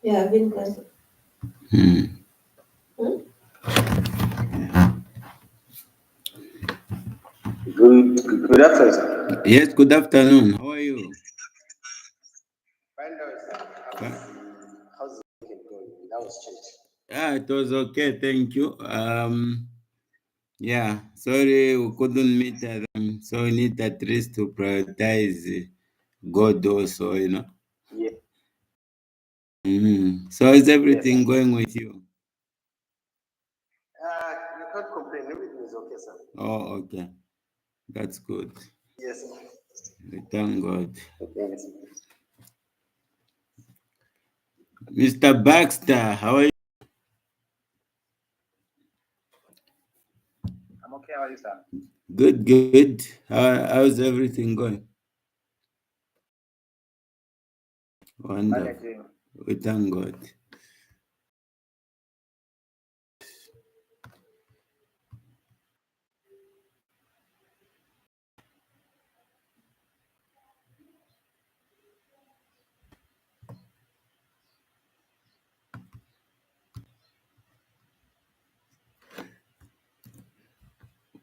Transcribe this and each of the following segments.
Yeah, because. Good afternoon, sir. Yes, good afternoon. How are you? Fine, sir. How's the weekend going? That was church. Yeah, it was okay, thank you. Yeah, sorry we couldn't meet at so we need at least to prioritize God also, you know. Yeah. So is Yes. everything going with you? You can't complain. Everything is okay, sir. Oh, okay. That's good. Yes, sir. We thank God. Okay. Mr. Baxter, how are you? I'm okay. How are you, sir? Good, good. How's everything going? Wonderful. Managing. We thank God.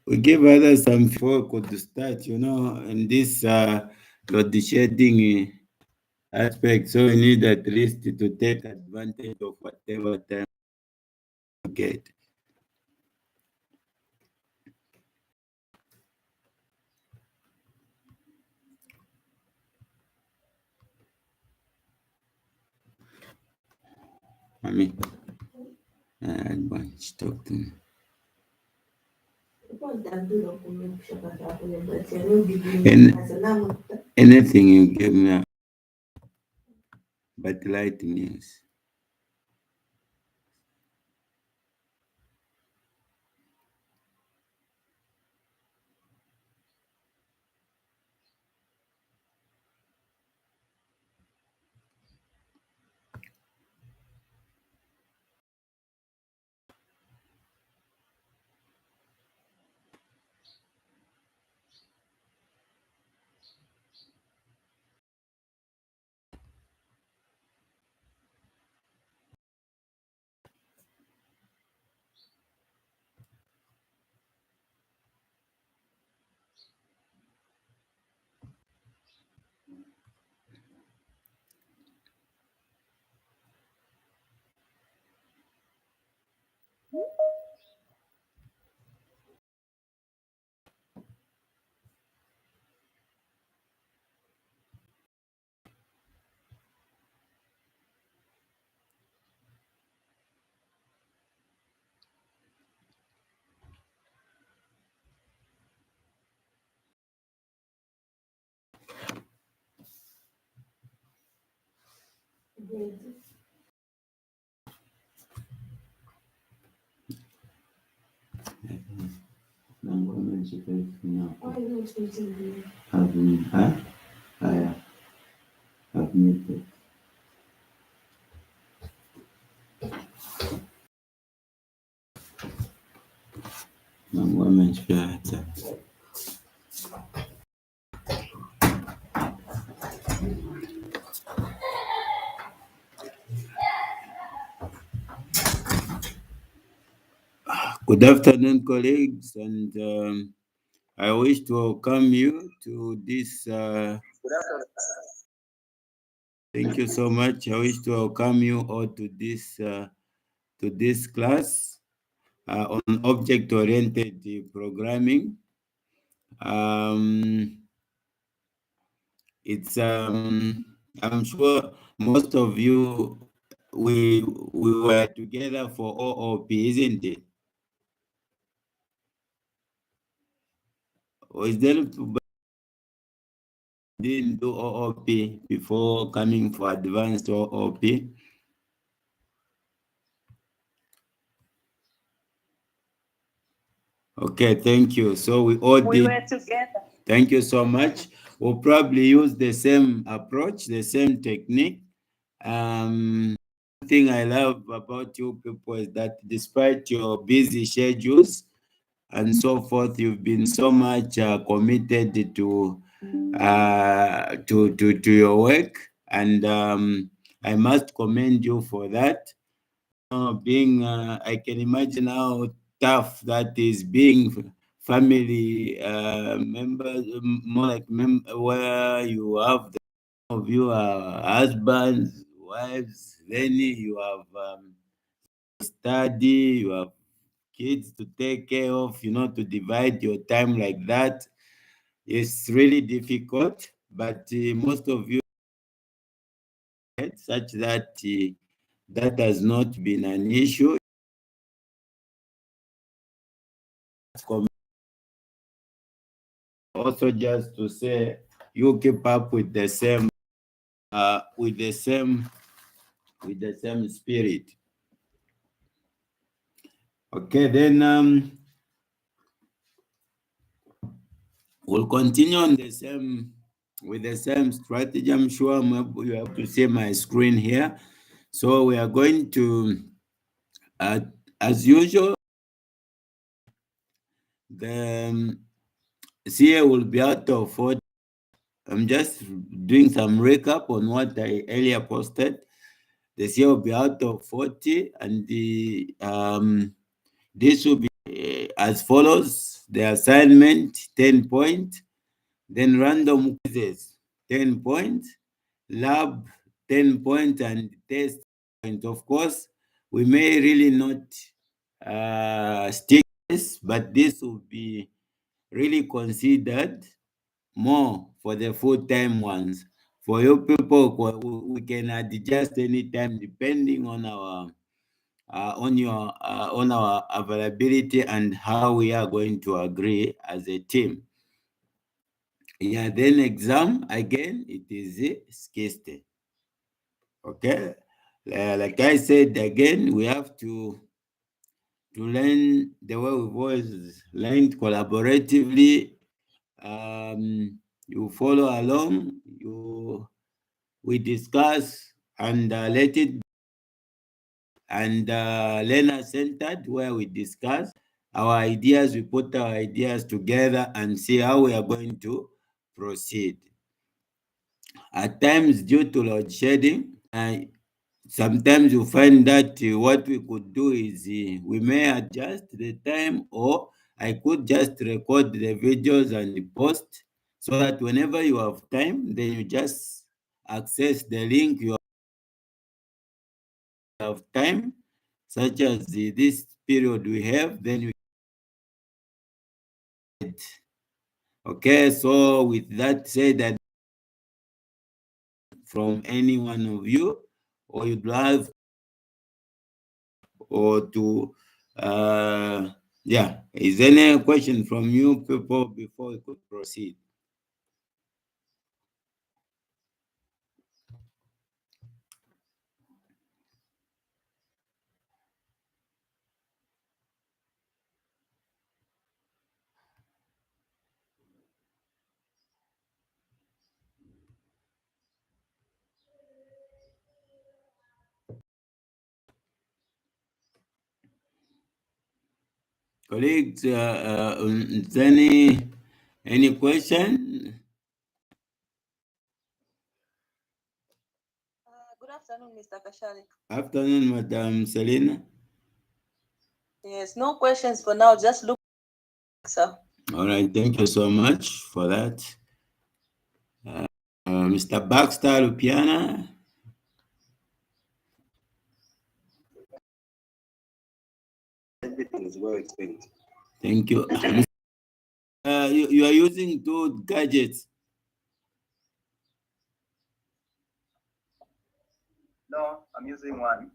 We give others some before we could start, you know, in this load shedding aspect. So we need at least to take advantage of whatever time we get. I mean, talk to me. Anything you give me, but light news. Good afternoon, colleagues, and I wish to welcome you to this. Good afternoon. Thank you so much. I wish to welcome you all to this class on object-oriented programming. It's I'm sure most of you we were together for OOP, isn't it? Or is there didn't do OOP before coming for advanced OOP? Okay, thank you. So we all did. We were together. Thank you so much. We'll probably use the same approach, the same technique. One thing I love about you people is that despite your busy schedules and so forth, you've been so much committed to your work, and I must commend you for that. Being, I can imagine how tough that is being family members, more like where you have the of you are husbands, wives, then you have study, you have kids to take care of, to divide your time like that. It's really difficult, but most of you such that that has not been an issue. Also, just to say, you keep up with the same, with the same spirit. Okay, then we'll continue on the same with the same strategy. I'm sure you have to see my screen here. So we are going to, as usual, the CA will be out of 40. I'm just doing some recap on what I earlier posted. The CA will be out of 40, and this will be as follows: the assignment 10 points, then random quizzes 10 points, lab 10 points, and test point. Of course, we may really not stick this, but this will be really considered more for the full-time ones. For you people, we can adjust anytime depending on our on our availability and how we are going to agree as a team. Yeah, then exam again, it is a SCIST. Okay, like I said again, we have to learn the way we've always learned collaboratively. You follow along, we discuss and let it, and learner centered, where we discuss our ideas, we put our ideas together and see how we are going to proceed. At times, due to load shedding, sometimes you find that what we could do is we may adjust the time, or I could just record the videos and post, so that whenever you have time, then you just access the link. You have time, such as this period we have, then you. Okay, so with that said, that from any one of you, or you'd like, or to yeah, is there any question from you people before we could proceed? Colleagues, is there any question? Good afternoon, Mr. Kashali. Afternoon, Madam Selena. Yes, no questions for now. Just look, sir. All right, thank you so much for that. Mr. Baxter Lupiana. Everything is well explained. Thank you. You are using two gadgets. No, I'm using one.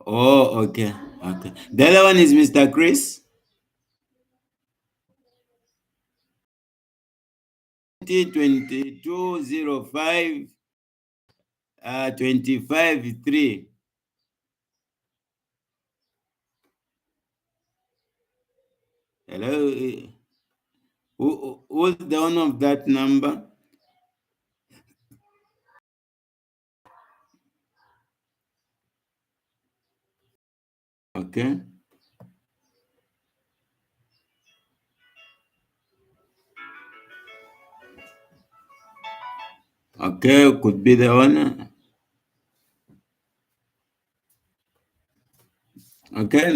Oh, okay. Okay. The other one is Mr. Chris. 2205 25 3. Hello. Who's the one of that number? Okay. Okay, could be the one. Okay,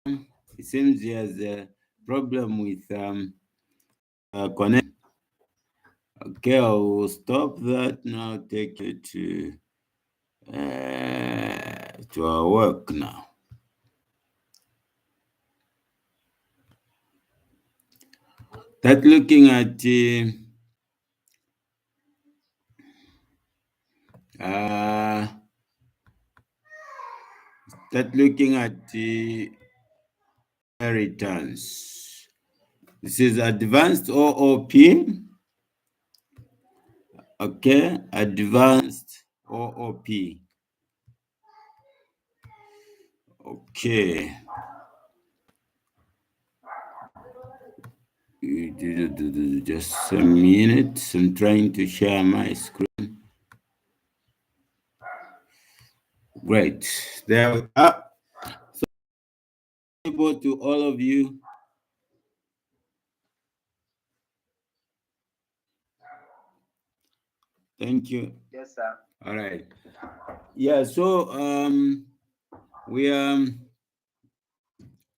it seems he has a problem with connect. Okay, I will stop that now. Take you to our work now. That looking at uh, that looking at the inheritance. This is advanced OOP. Okay, advanced OOP. Okay. Just a minute. I'm trying to share my screen. Great. There we are. So, to all of you. Thank you. Yes, sir. All right. Yeah, so we are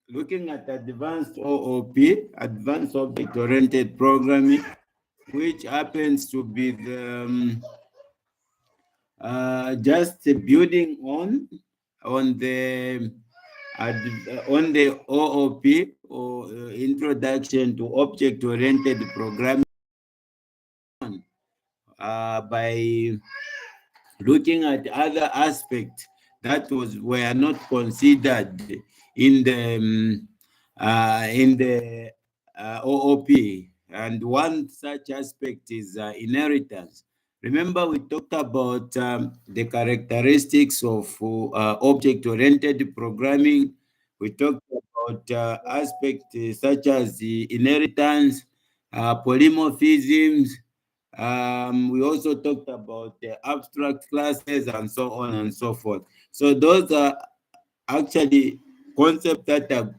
looking at advanced OOP, advanced object-oriented programming, which happens to be the just building on the OOP, or Introduction to Object-Oriented Programming, by looking at other aspects that were not considered in the OOP, and one such aspect is inheritance. Remember, we talked about the characteristics of object-oriented programming. We talked about aspects such as the inheritance, polymorphisms. We also talked about the abstract classes and so on and so forth. So those are actually concepts that are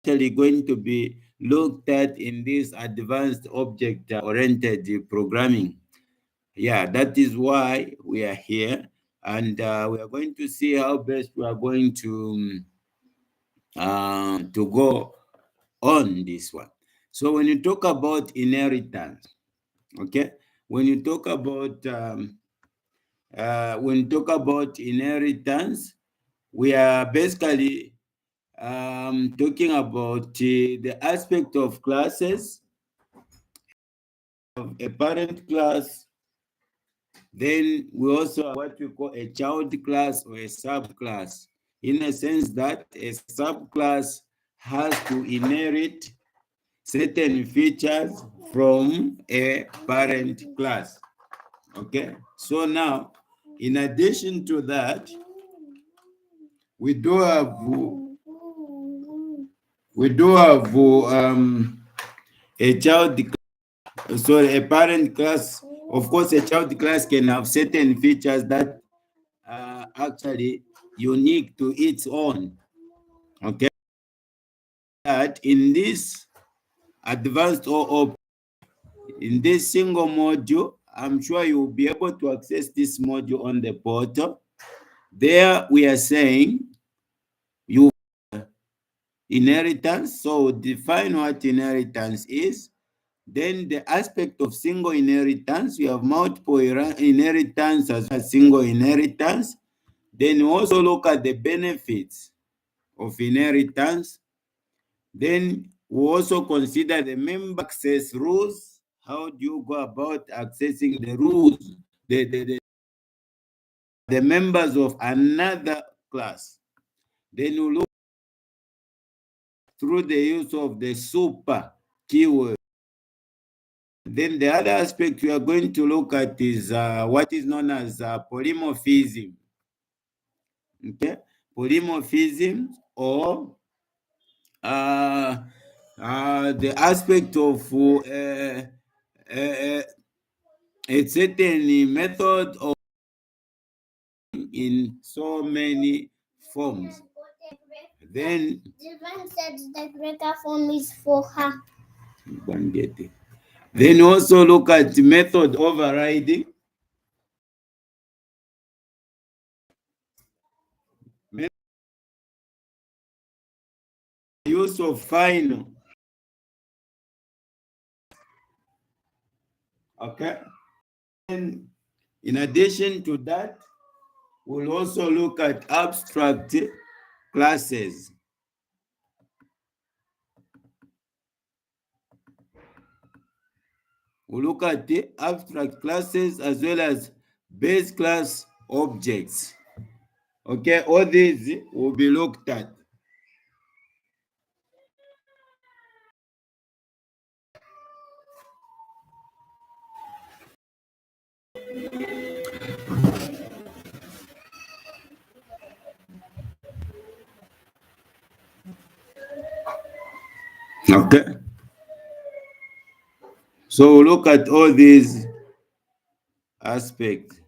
actually going to be looked at in this advanced object-oriented programming. Yeah, that is why we are here, and we are going to see how best we are going to go on this one. So when you talk about inheritance, okay, when you talk about inheritance, we are basically talking about the aspect of classes, of a parent class. Then we also have what we call a child class or a subclass, in a sense that a subclass has to inherit certain features from a parent class. Okay, so now, in addition to that, we do have a child, so a parent class. Of course, a child class can have certain features that are actually unique to its own. Okay, that in this advanced OOP, in this single module, I'm sure you'll be able to access this module on the portal. There we are saying you inheritance. So define what inheritance is. Then the aspect of single inheritance, we have multiple inheritance as well as single inheritance. Then we also look at the benefits of inheritance. Then we also consider the member access rules. How do you go about accessing the rules, the members of another class? Then we look through the use of the super keyword. Then the other aspect we are going to look at is what is known as polymorphism. Okay, polymorphism, or the aspect of a certain method of in so many forms. Then said the greater form is for her. One get it. Then also look at method overriding. use of final. Okay. And in addition to that, we'll also look at abstract classes. We'll look at the abstract classes as well as base class objects. Okay, all these will be looked at. Okay. So we'll look at all these aspects.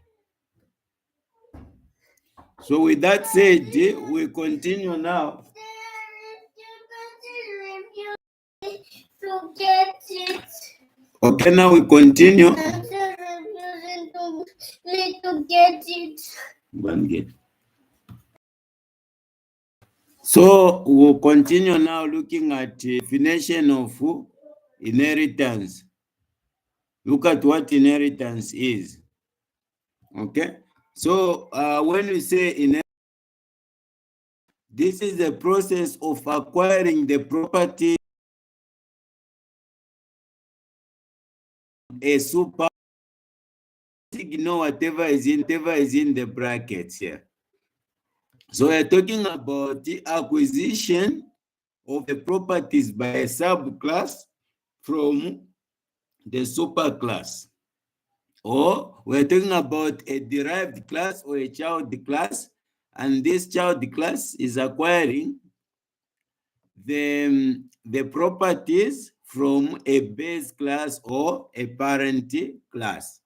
So with that said, we continue now. To get it. Okay, now we continue. To get it. One get. So we'll continue now looking at definition of inheritance. Look at what inheritance is. Okay. So when we say inheritance, this is the process of acquiring the property a super. Ignore whatever is in the brackets here. So we're talking about the acquisition of the properties by a subclass from the superclass. Or we're talking about a derived class or a child class, and this child class is acquiring the properties from a base class or a parent class.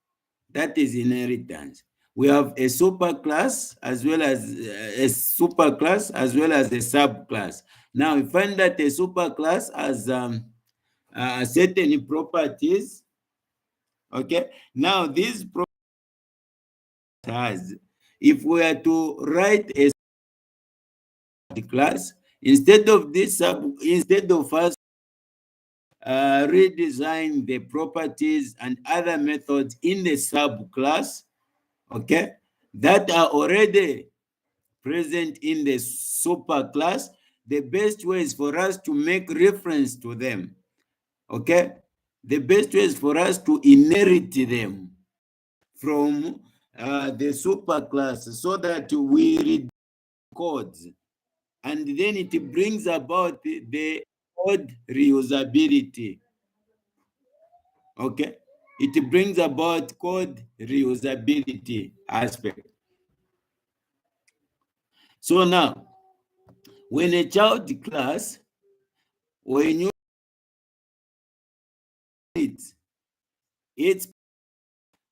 That is inheritance. We have a superclass as well as a superclass as well as a subclass. Now we find that a superclass has certain properties. Okay. Now these properties has, if we are to write a class instead of us redesign the properties and other methods in the subclass, okay, that are already present in the superclass, the best way is for us to make reference to them, okay? The best way is for us to inherit them from the superclass so that we read codes, and then it brings about the code reusability. Okay, it brings about code reusability aspect. So now, when a child class, when you it's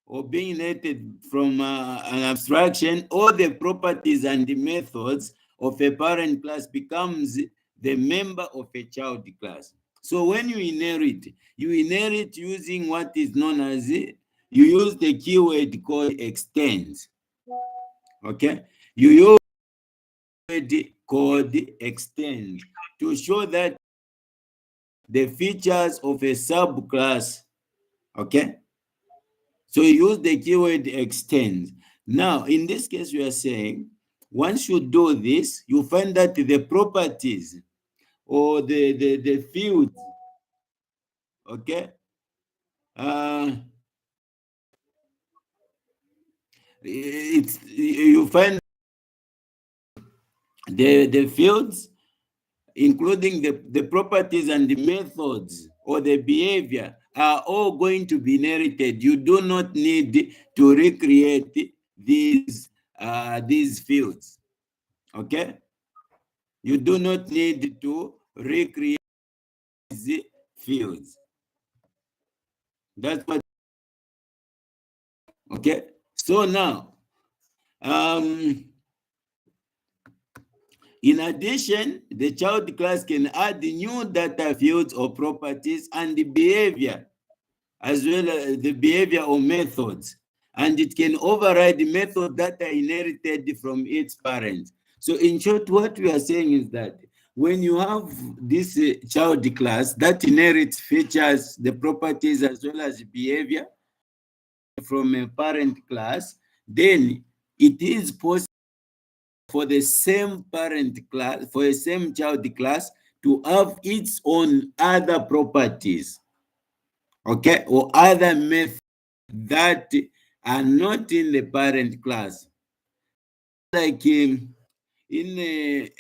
or being inherited from an abstraction, all the properties and the methods of a parent class becomes the member of a child class. So when you inherit using what is known as, you use the keyword called extends. Okay? You use the called extend to show that the features of a subclass, okay? So you use the keyword extend. Now, in this case, we are saying, once you do this, you find that the properties or the fields, okay, you find the fields, including the properties and the methods or the behavior, are all going to be inherited. You do not need to recreate these fields. Okay? You do not need to recreate these fields. That's what. Okay? So now, in addition, the child class can add new data fields or properties and the behavior, as well as the behavior or methods. And it can override the method that are inherited from its parents. So in short, what we are saying is that when you have this child class that inherits features, the properties as well as behavior from a parent class, then it is possible for the same parent class, for a same child class to have its own other properties, okay, or other methods that are not in the parent class. Like in the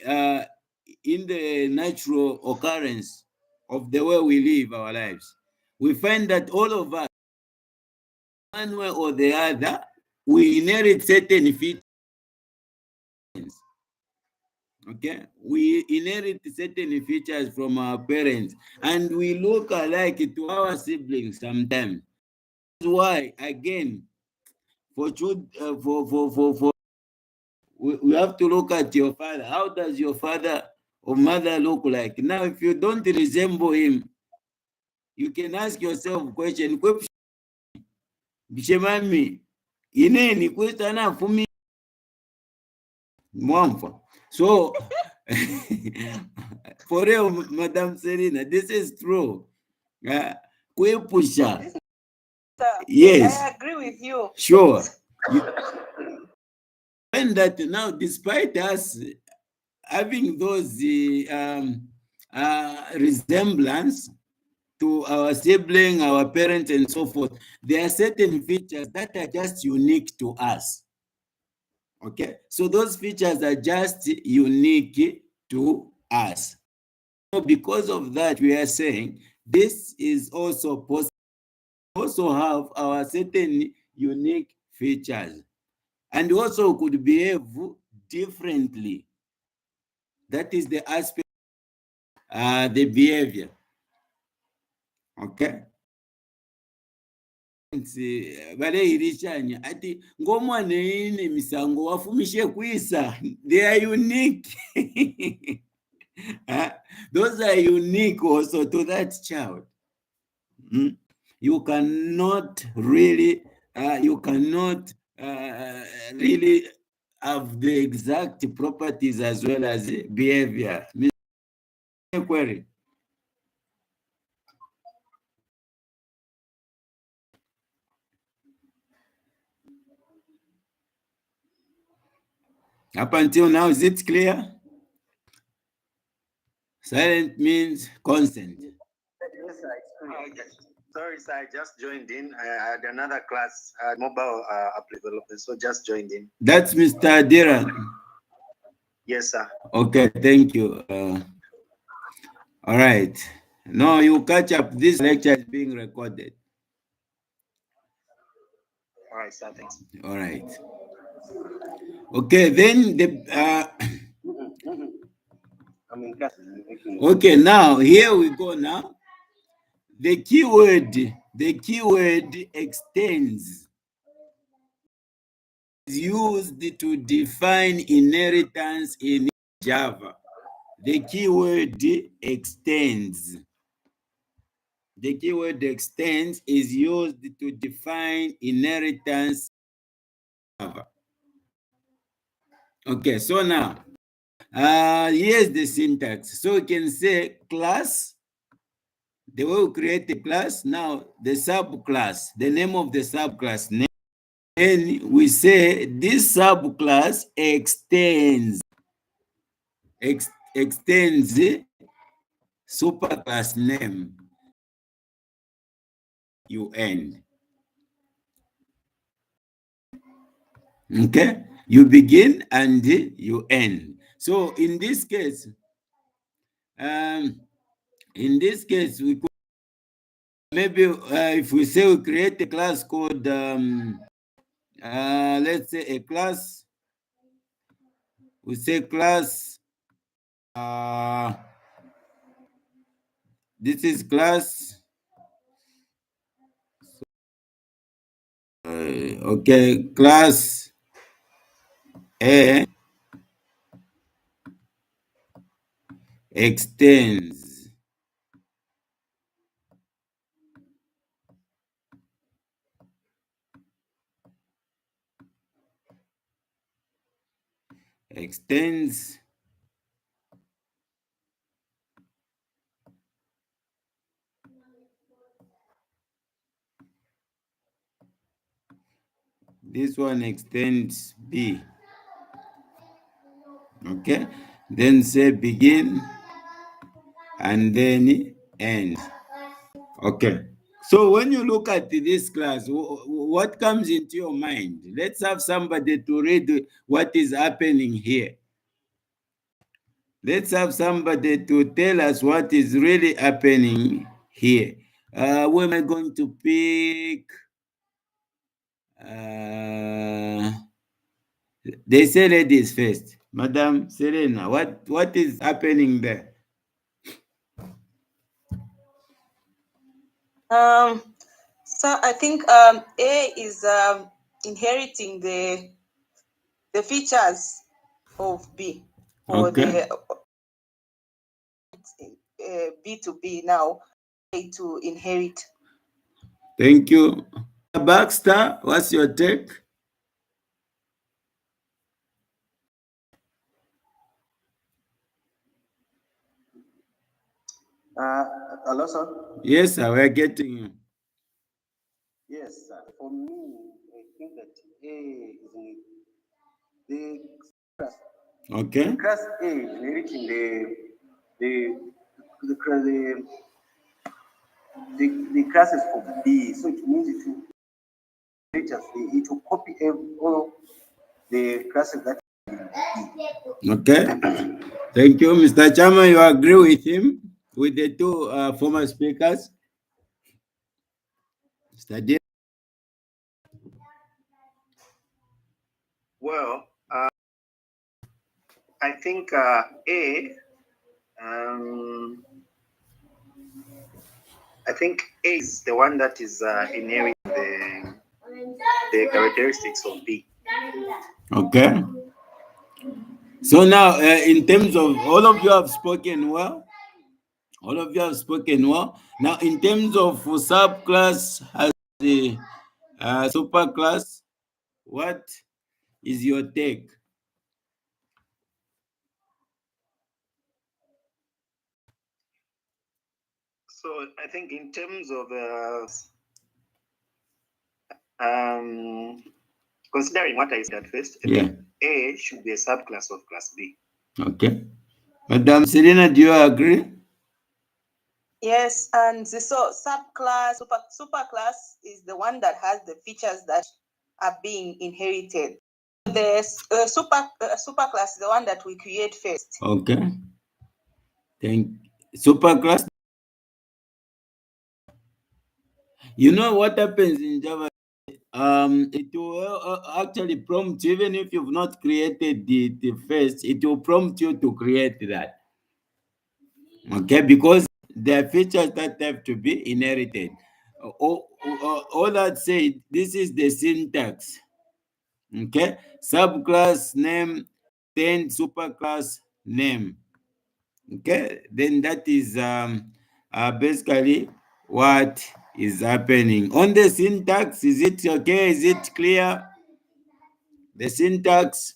natural occurrence of the way we live our lives, we find that all of us, one way or the other, we inherit certain features. Okay, we inherit certain features from our parents, and we look alike to our siblings sometimes. That's why, again, we have to look at your father. How does your father or mother look like? Now, if you don't resemble him, you can ask yourself a question. Bishemami, ineni kwestana fumi mwamfa. So, for real, Madam Serena, this is true. Kwepusha. Yes. I agree with you. Sure. And that now, despite us having those resemblance to our sibling, our parents, and so forth, there are certain features that are just unique to us. Okay, so those features are just unique to us. So because of that, we are saying this is also possible. Also have our certain unique features, and also could behave differently. That is the aspect, the behavior. Okay. Valeirishanya ati ngomwana ine misango wafumishe kwisa. They are unique. Those are unique also to that child. You cannot really really have the exact properties as well as behavior. Mr. Query. Up until now, is it clear? Silent means consent. Yes, sir. Sorry, sir. I just joined in. I had another class, mobile app development, so just joined in. That's Mr. Diran. Yes, sir. Okay, thank you. All right. No, you catch up. This lecture is being recorded. All right, sir. Thanks. All right. Okay, then I'm in class. okay, now here we go now. The keyword extends is used to define inheritance in Java. The keyword extends. The keyword extends is used to define inheritance in Java. Okay, so now, here's the syntax. So you can say class, the way we create a class, now the subclass, the name of the subclass name. Then we say this subclass extends superclass name you end. Okay, you begin and you end. So in this case, we could maybe if we say we create a class called let's say a class, we say class this is class okay, class A extends extends this one extends B. Okay, then say begin and then end. Okay, so when you look at this class, what comes into your mind? Let's have somebody to read what is happening here. Let's have somebody to tell us what is really happening here. Who am I going to pick? They say ladies first. Madam Serena, what is happening there? So I think A is inheriting the features of B, or Okay. the B to B now, A to inherit. Thank you. Baxter, what's your take? Hello, sir. Yes, sir, we're getting you. Yes, sir. For me, I think that A is in the class. Okay. Class A is inheriting the the the, the classes for B. So it means it will copy all the classes that. Okay. Thank you. Mr. Chairman, you agree with him, with the two former speakers? Mr. Dean? Well, I think A. I think A is the one that is inheriting the characteristics of B. Okay. So now, in terms of all of you have spoken well. All of you have spoken well. Now, in terms of subclass as the superclass, what is your take? So I think in terms of considering what I said first, I think A should be a subclass of class B. Okay. Madam Serena, do you agree? Yes, and so subclass, superclass is the one that has the features that are being inherited. The superclass is the one that we create first. Okay. Superclass. You know what happens in Java? It will actually prompt you, even if you've not created the first, it will prompt you to create that. Okay, because there are features that have to be inherited. All that said, this is the syntax. Okay, subclass name, then superclass name. Okay, then that is basically what is happening. On the syntax, is it okay? Is it clear? The syntax.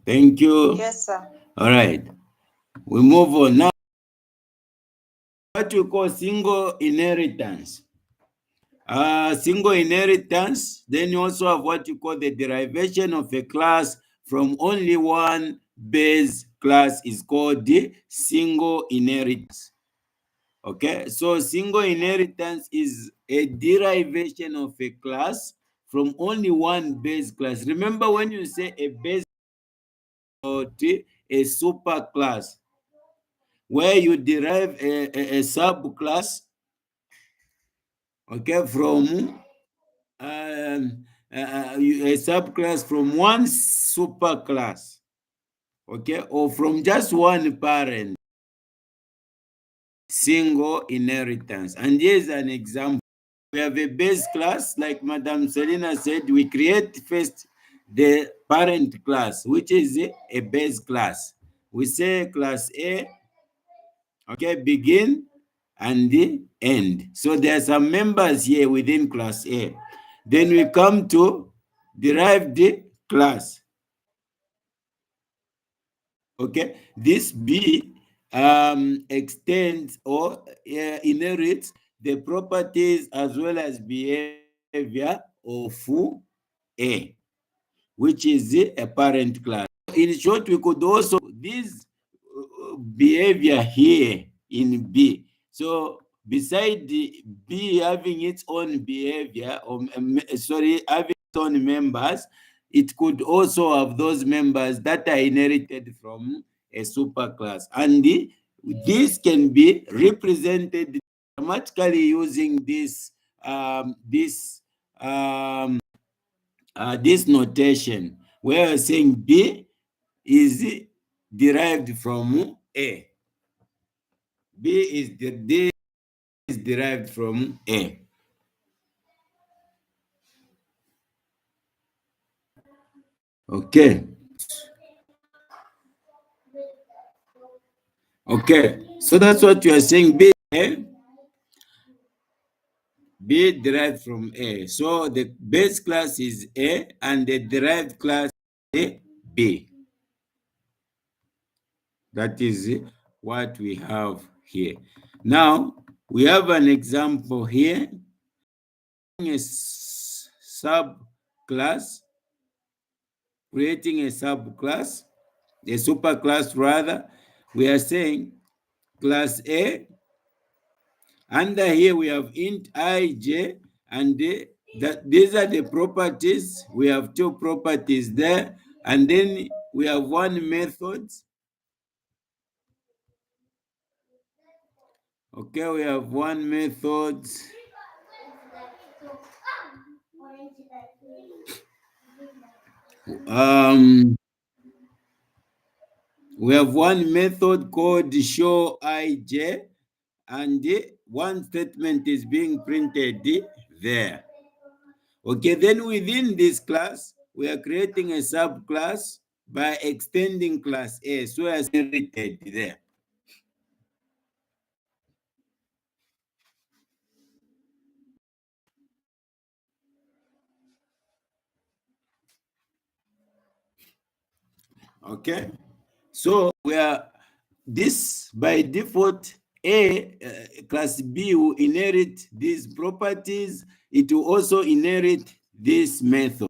Thank you. Yes, sir. All right. We move on now. What we call single inheritance. Single inheritance, then you also have what you call the derivation of a class from only one base class is called the single inheritance. Okay, so single inheritance is a derivation of a class from only one base class. Remember, when you say a base or a super class, where you derive a subclass, okay, from a subclass from one superclass, okay, or from just one parent, single inheritance. And here's an example. We have a base class, like Madam Selena said, we create first the parent class, which is a base class. We say class A, okay, begin and the end. So there are some members here within class A. Then we come to derive the class. Okay, this B extends or inherits the properties as well as behavior of A, which is a parent class. In short, we could also this behavior here in B. So beside the B having its own behavior, or having its own members, it could also have those members that are inherited from a superclass, and this can be represented grammatically using this this notation, where we're saying B is derived from A. D is derived from A. Okay. Okay. So that's what you are saying. B derived from A. So the base class is A and the derived class is B. That is what we have here. Now, we have an example here. A subclass, creating a subclass, a superclass rather. We are saying class A. Under here we have int ij, and these are the properties. We have two properties there, and then we have one method. Okay, we have one method. We have one method called show ij, and one statement is being printed there. Okay, then within this class, we are creating a subclass by extending class A, so as inherited there. Okay, so we are this by default. Class B will inherit these properties. It will also inherit this method.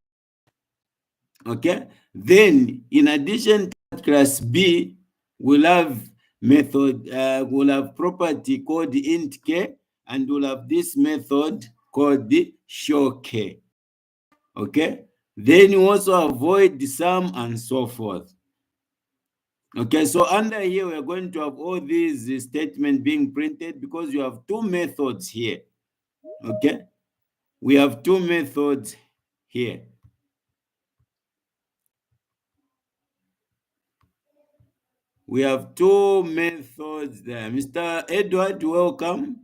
Okay, then in addition to that, class B will have method, will have property called int k, and will have this method called the show k. Okay, then you also avoid the sum and so forth. Okay, so under here we're going to have all these statements being printed because you have two methods here. Okay, we have two methods here. We have two methods there. Mr. Edward, welcome.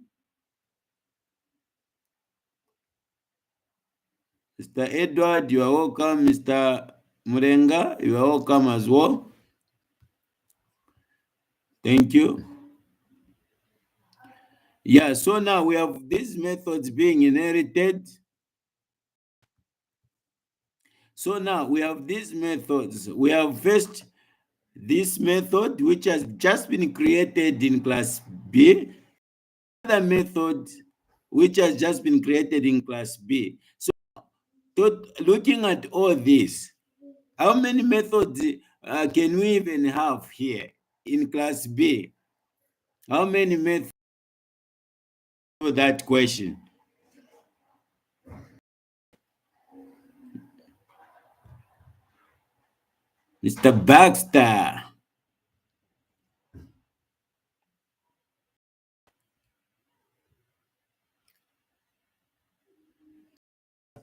Mr. Edward, you are welcome. Mr. Murenga, you are welcome as well. Thank you. Yeah, so now we have these methods being inherited. So now we have these methods. We have first this method, which has just been created in class B. Another method, which has just been created in class B. So looking at all this, how many methods can we even have here in class B? How many methods for that question? Mr. Baxter.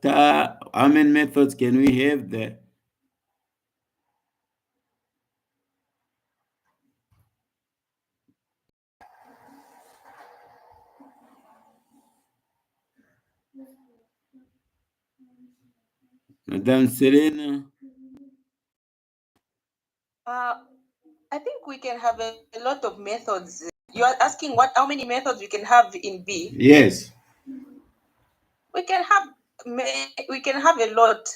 How many methods can we have there? Madam Serena. I think we can have a lot of methods. You are asking how many methods we can have in B? Yes. We can have a lot.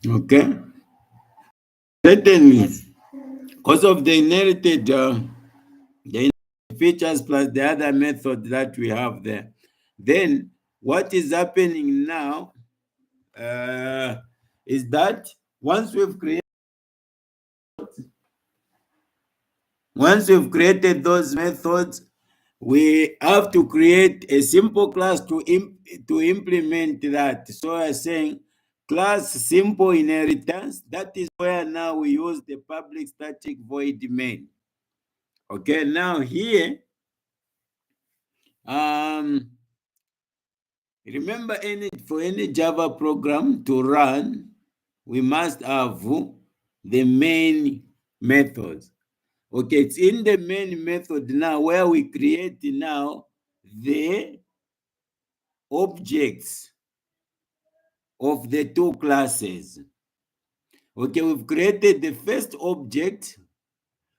Okay. Certainly, because of the inherited the features plus the other method that we have there. Then what is happening now is that once we've created those methods, we have to create a simple class to implement that. So I'm saying class simple inheritance. That is where now we use the public static void main. Okay, now here, remember, for any Java program to run, we must have the main methods. Okay, it's in the main method now where we create now the objects of the two classes. Okay, we've created the first object,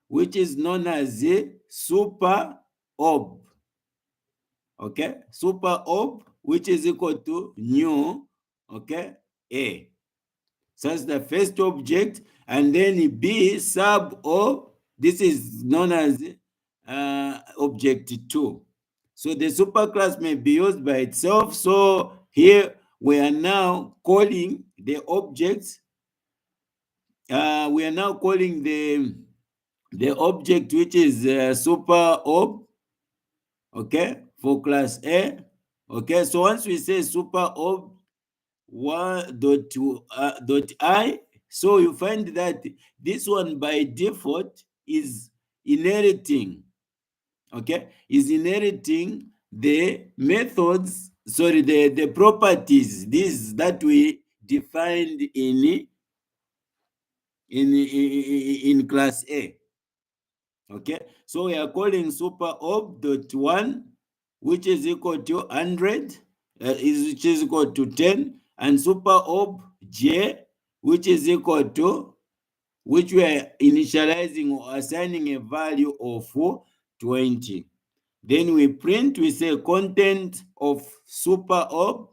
which is known as the super ob. Okay, super ob, which is equal to new, okay, A. So that's the first object, and then B sub O, this is known as object 2. So the superclass may be used by itself. So here we are now calling the objects. We are now calling the object which is super ob, okay, for class A. Okay, so once we say super ob dot I, so you find that this one by default is inheriting, okay, is inheriting the methods, sorry, the properties, these that we defined in class A. Okay, so we are calling super ob dot 1, which is equal to 100, which is equal to 10, and super ob j, which is equal to, which we are initializing or assigning a value of 20. Then we print, we say content of super ob,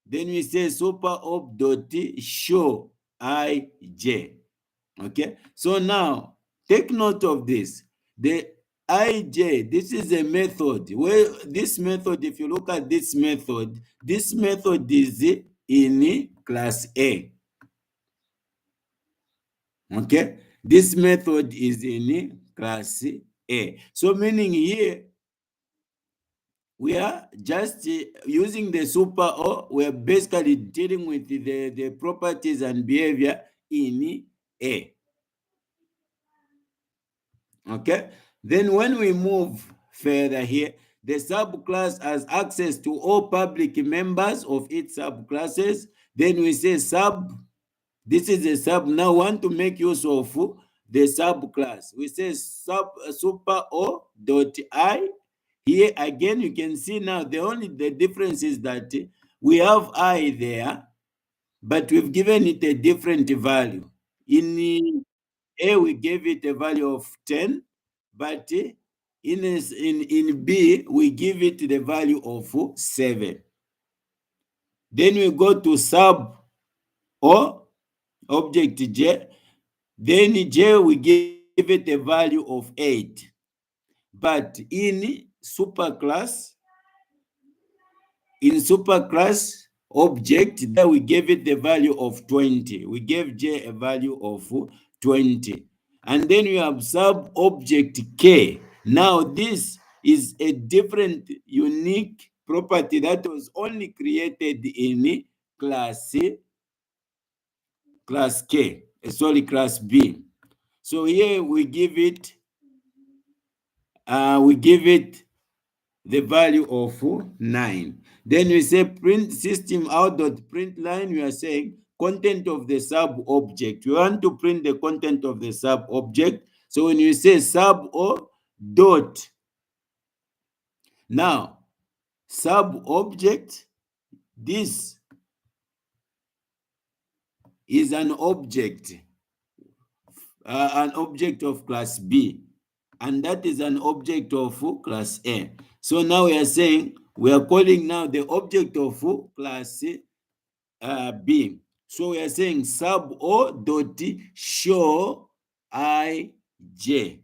then we say super ob dot show ij. Okay, so now take note of this. The ij, this is a method where this method, if you look at this method is in class A. Okay, this method is in class A. So meaning here we are just using the super O, we are basically dealing with the properties and behavior in A. Okay, then when we move further here, the subclass has access to all public members of its subclasses. Then we say sub, this is a sub. Now want to make use of the subclass. We say sub super O dot I. Here again, you can see now the difference is that we have I there, but we've given it a different value. In A, we gave it a value of 10, but in B, we give it the value of 7. Then we go to sub O, object J. Then J, we give it a value of 8. But in superclass object, there we gave it the value of 20. We gave J a value of 20. And then we have sub object K. Now this is a different unique property that was only created in class K, sorry, class B. So here we give it the value of 9. Then we say print system out dot print line. We are saying content of the sub object. We want to print the content of the sub object. So when you say sub o dot, now sub object, this is an object of class B, and that is an object of class A. So now we are saying we are calling now the object of class B. So we are saying sub O dot show ij.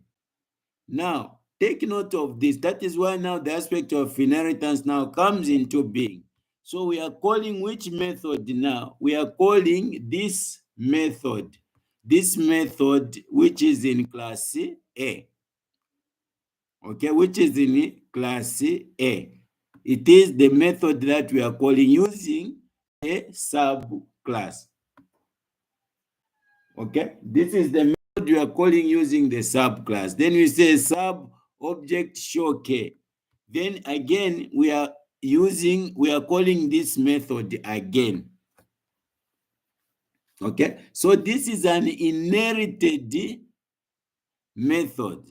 Now Take note of this. That is why now the aspect of inheritance now comes into being. So we are calling which method now? We are calling this method which is in class A. Okay, which is in class A. It is the method that we are calling using a subclass. Okay, this is the method we are calling using the subclass. Then we say sub object show K. Then again, we are calling this method again. Okay, so this is an inherited method.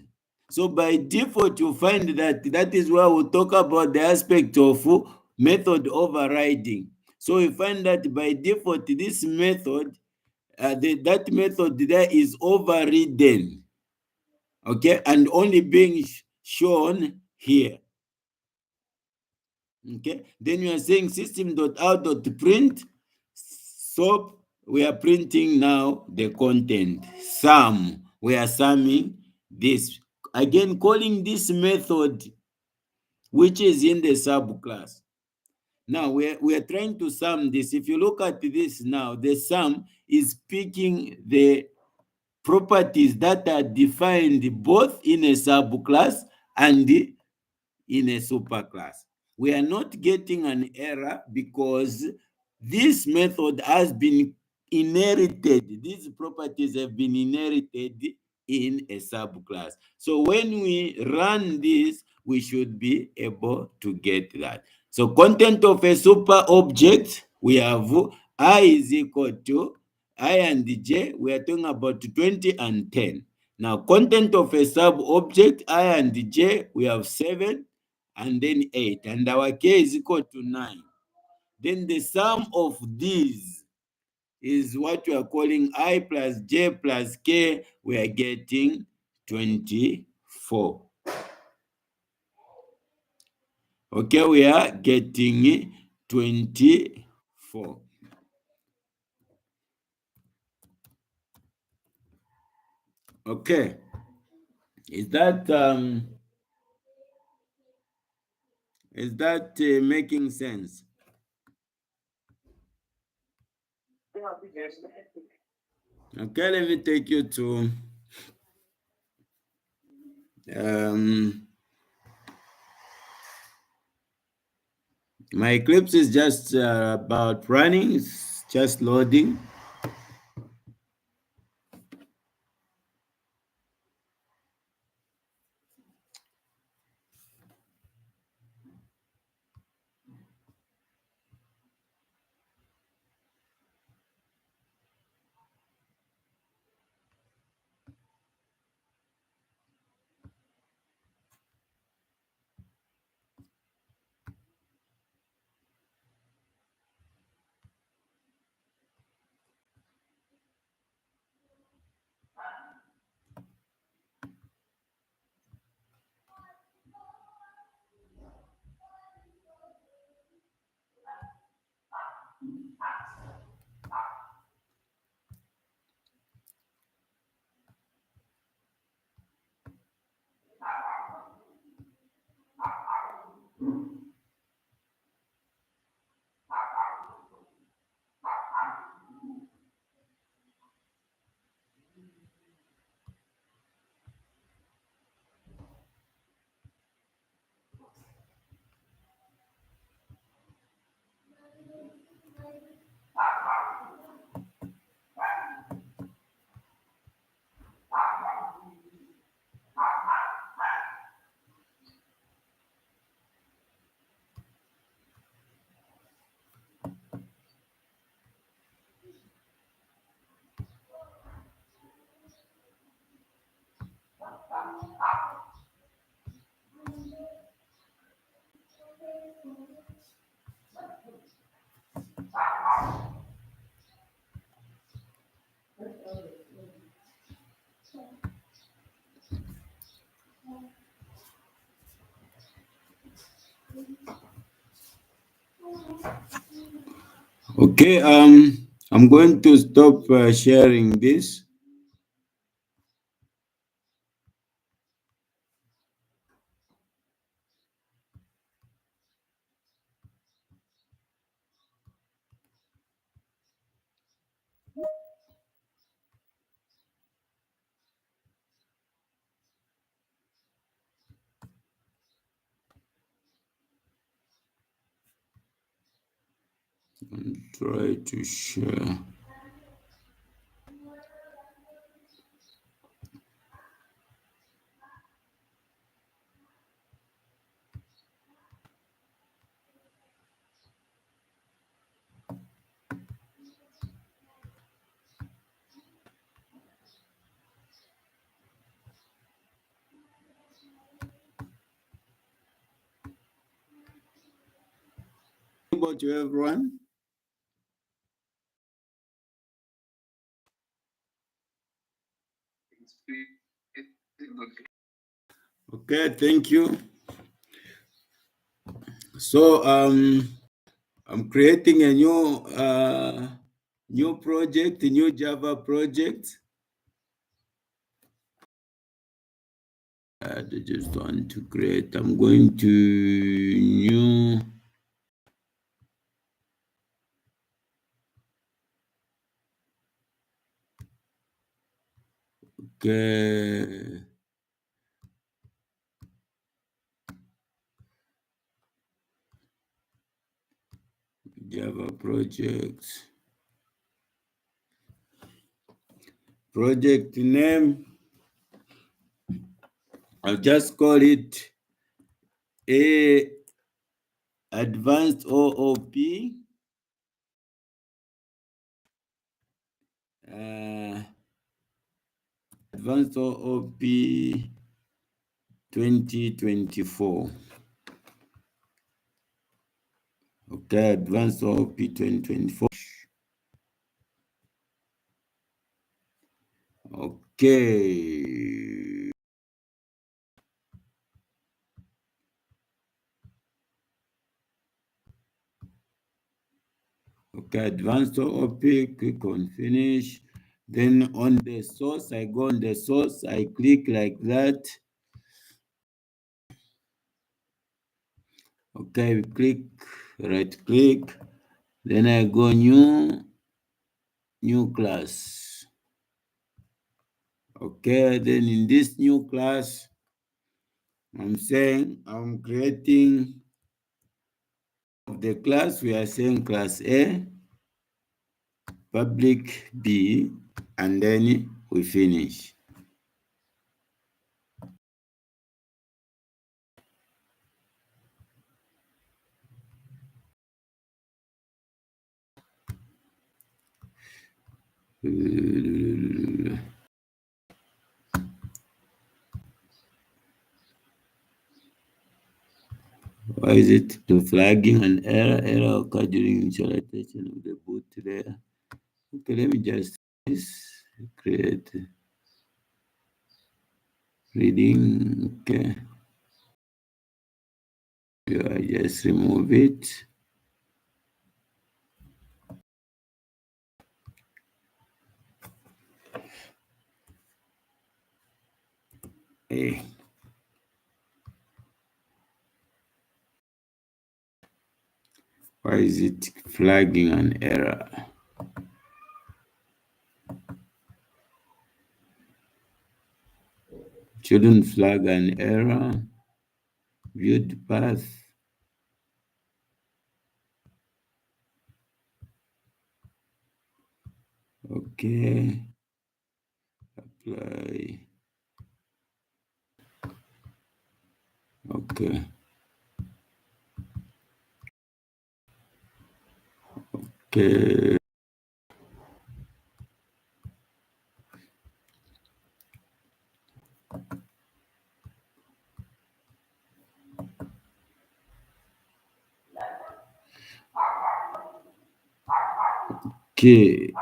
So by default, you find that is where we'll talk about the aspect of method overriding. So we find that by default, this method, that method there is overridden. Okay, and only being shown here. Okay, then you are saying system.out.print SOAP. We are printing now the content. Sum. We are summing this. Again, calling this method which is in the subclass. Now we are trying to sum this. If you look at this now, the sum is picking the properties that are defined both in a subclass and in a superclass. We are not getting an error because this method has been inherited. These properties have been inherited in a subclass. So when we run this, we should be able to get that. So content of a super object, we have I is equal to I and J. We are talking about 20 and 10. Now, content of a sub object, I and J, we have 7 and then 8, and our K is equal to 9. Then the sum of these is what we are calling I plus J plus K. We are getting 24. Okay, we are getting 24. Okay, is that making sense? Okay, let me take you to my Eclipse is just about running. It's just loading. Okay, I'm going to stop sharing this. and try to share. About to everyone. Okay, thank you. So I'm creating a new project, a new Java project. I just want to create. I'm going to new. Okay. Java project. Project name. I'll just call it a advanced OOP. Advanced OOP 2024. Okay, advanced OOP 2024. Okay. Okay, advanced OOP, click on finish. Then on the source, I go on the source, I click like that. Okay, click, right click. Then I go new class. Okay, then in this new class, I'm saying I'm creating the class. We are saying class A, public B, and then we finish. Why is it the flagging an error occurred during initialization of the boot layer? Okay, let me just create reading. Okay, I just remove it. Hey. Why is it flagging an error? Shouldn't flag an error. Viewed path. Okay. Apply. Okay. Okay. Okay.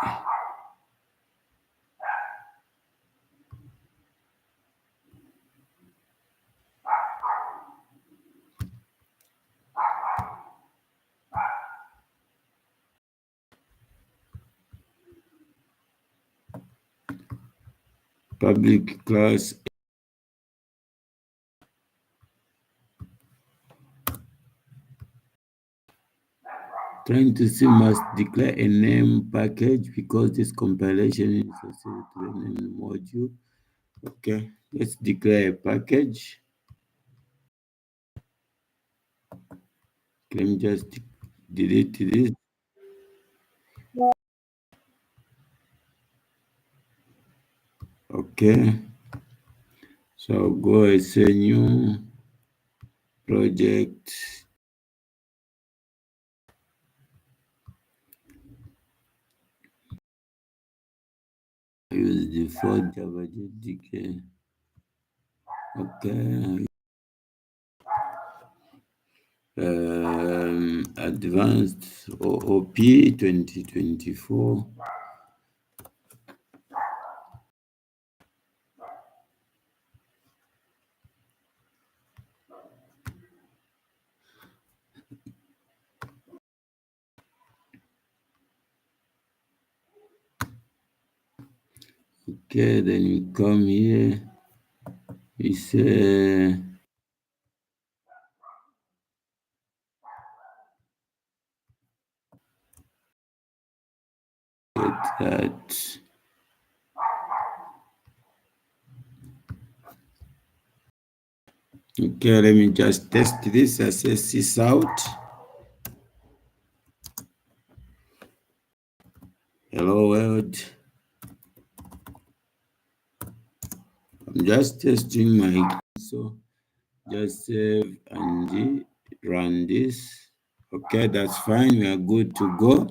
Public class. Trying to see must declare a name package because this compilation is associated to the name module. Okay, let's declare a package. Let me just delete this. Okay. So go and say new project. Use default Java JDK. Okay. Advanced OOP 2024. Okay, then you come here. We say get that. Okay, let me just test this. Assess this out. Hello world. I'm just testing my, so just save and run this. Okay, that's fine. We are good to go.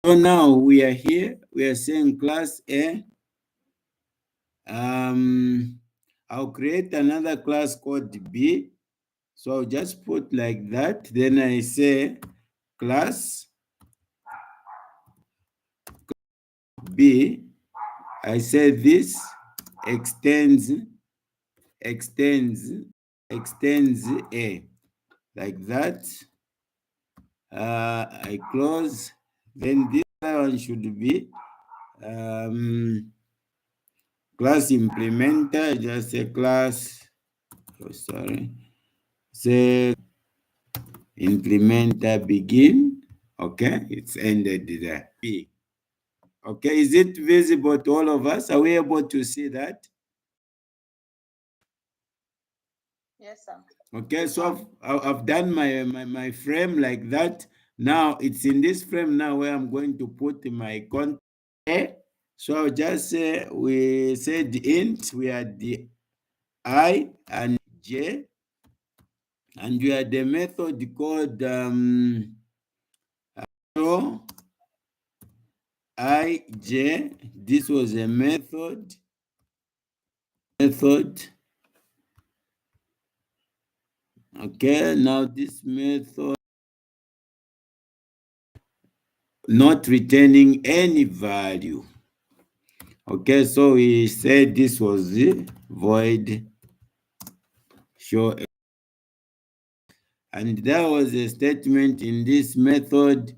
So now we are here. We are saying class A. I'll create another class called B. So I'll just put like that. Then I say class B. I say this extends A, like that. I close. Then this one should be class implementer. Just a class. Oh, sorry. Say implementer begin. Okay, it's ended there. B. Okay, is it visible to all of us? Are we able to see that? Yes, sir. Okay, so I've done my frame like that. Now it's in this frame now where I'm going to put my content. So I'll just say we said int, we are the I and J, and we had the method called show ij. This was a method. Okay, now this method not returning any value. Okay, so we said this was the void show, and there was a statement in this method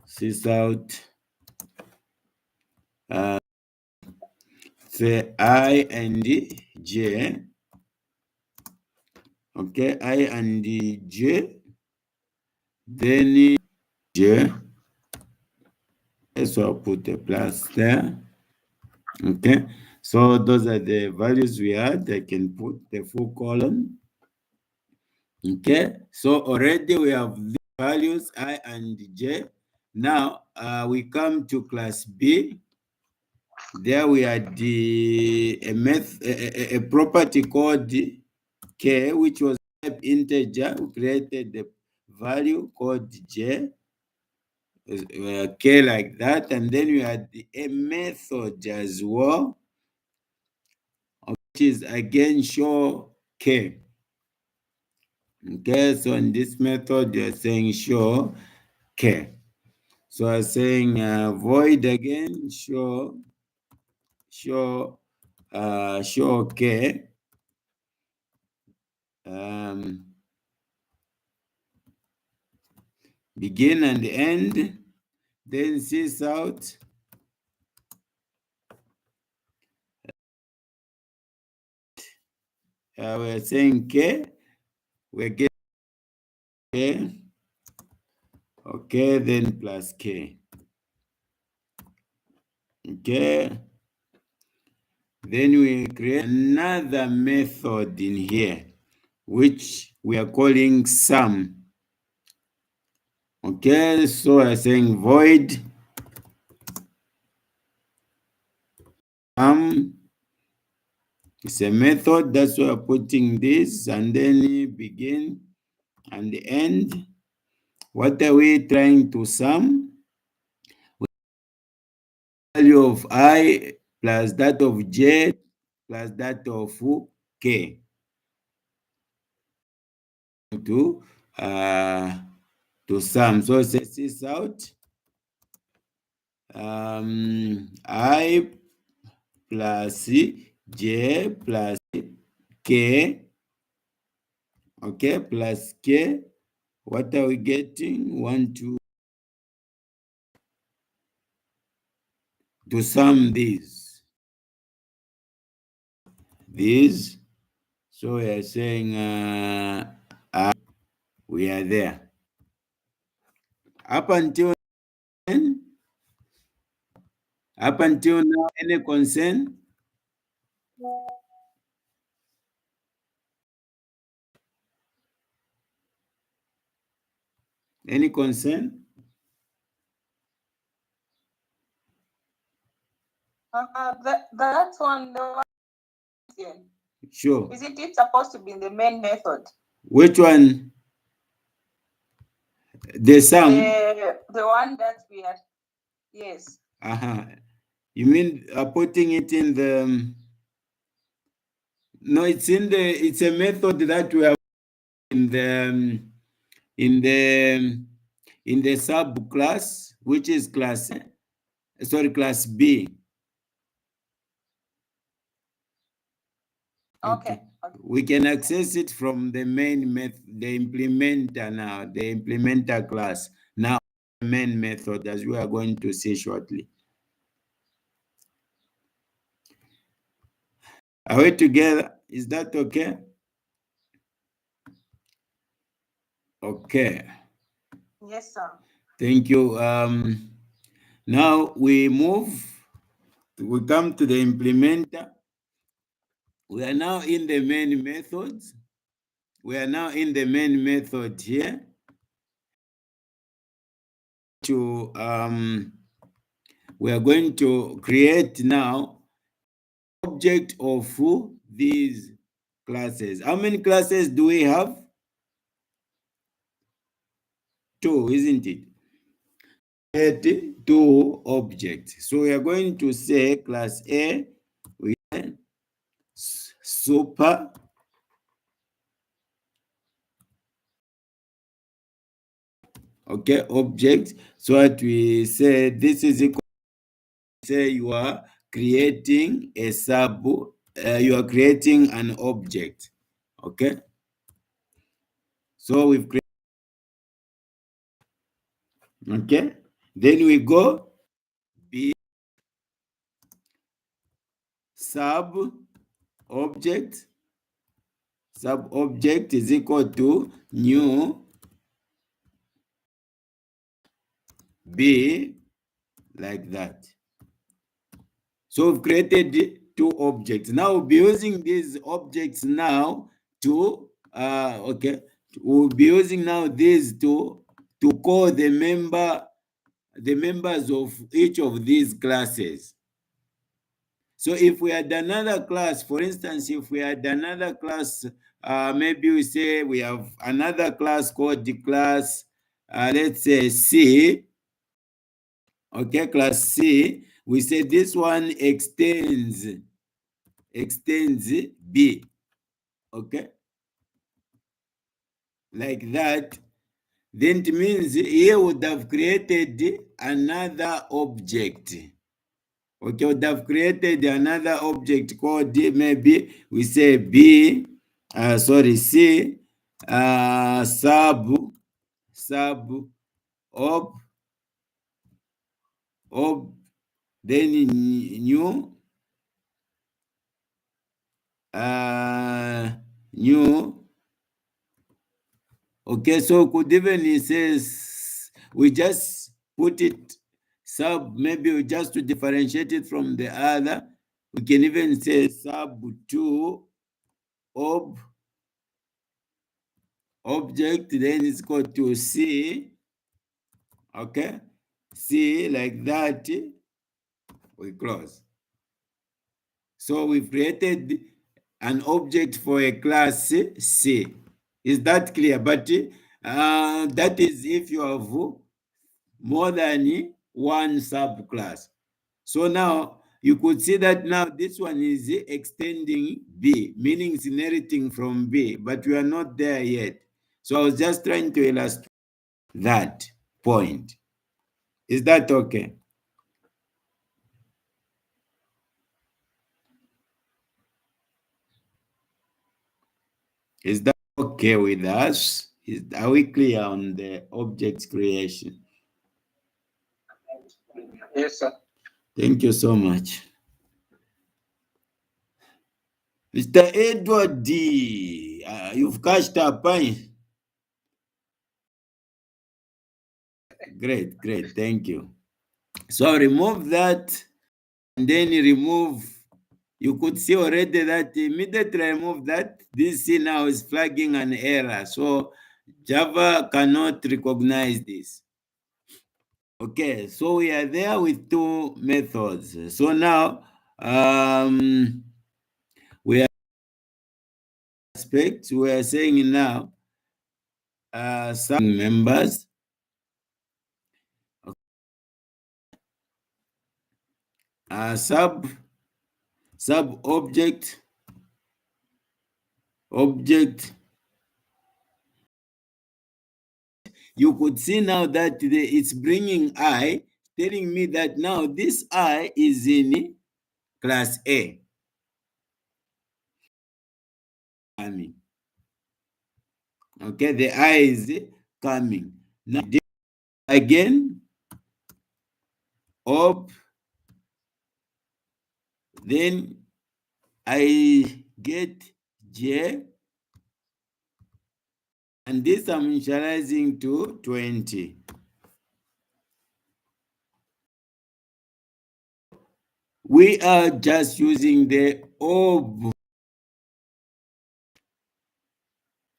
sys out say I and J. Okay, I and J, then J. So I'll put a plus there. Okay, so those are the values we had. I can put the full column. Okay, so already we have the values I and J. Now we come to class B. There we had a property called K, which was type integer. We created the value called J, K like that, and then we had a method as well, which is again show K. Okay, so in this method, you're saying show K. So I'm saying void again, show K. Begin and end, then sys out. We're saying K, we're getting K. Okay, then plus K. Okay. Then we create another method in here, which we are calling sum. Okay, so I'm saying void It's a method, that's why I'm putting this, and then begin and the end. What are we trying to sum? Value of I plus that of J plus that of K. To sum. So set this out. I plus J plus K. Okay, plus K. What are we getting? 1, 2. To sum these. So we are saying we are there. Up until now, any concern? Any concern? That one, Sure. isn't it supposed to be in the main method? Which one? The sum? The one that we are, yes. You mean putting it in the? No, it's in the. It's a method that we are in the subclass, which is class B. Okay. We can access it from the main method, the implementer now, the implementer class. Now, the main method, as we are going to see shortly. Are we together? Is that okay? Okay. Yes, sir. Thank you. Now we come to the implementer. We are now in the main methods. We are now in the main method here. We are going to create now object of these classes. How many classes do we have? 2, isn't it? Create 2 objects. So we are going to say class A with super object. So what we say, this is equal, say you are creating a you are creating an object. Okay, so we've created. Okay, then we go B sub object is equal to new B, like that. So we've created 2 objects. Now we'll be using these objects now to we'll be using now these to call the members of each of these classes. So if we had another class, for instance, if we had another class, maybe we say we have another class called the class, let's say C. Okay, class C. We say this one extends B. Okay, like that. Then it means here would have created another object. Okay, would have created another object called, maybe we say B, C, sub then new, new. Okay, so could even says we just put it sub, maybe just to differentiate it from the other. We can even say sub to object, then it's called to C. Okay, C, like that. We close. So we created an object for a class C. Is that clear? But that is if you have more than one subclass. So now you could see that now this one is extending B, meaning it's inheriting from B, but we are not there yet. So I was just trying to illustrate that point. Is that okay? Is that okay with us? Are we clear on the objects creation? Yes, sir. Thank you so much. Mr. Edward D, you've cashed up, eh? Great, great, thank you. So remove that and then remove, you could see already that immediately I remove that, this C now is flagging an error. So Java cannot recognize this. Okay, so we are there with two methods. So now we are aspects, we are saying now some members, sub object, you could see now that it's bringing I, telling me that now this I is in class A. Coming. Okay, the I is coming. Now again, op, then I get J, and this I'm initializing to 20. We are just using the OOP.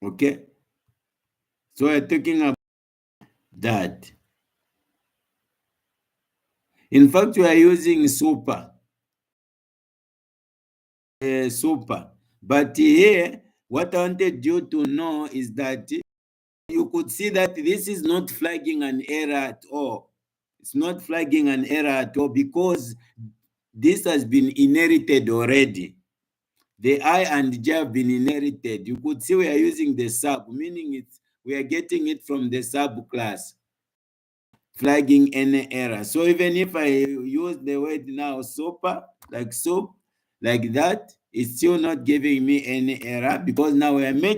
Okay, so we're talking about that. In fact, we are using super. Super. But here, what I wanted you to know is that you could see that this is not flagging an error at all. It's not flagging an error at all because this has been inherited already. The I and J have been inherited. You could see we are using the sub, meaning we are getting it from the sub class, flagging any error. So even if I use the word now super, like soup, like that, it's still not giving me any error because now we are making.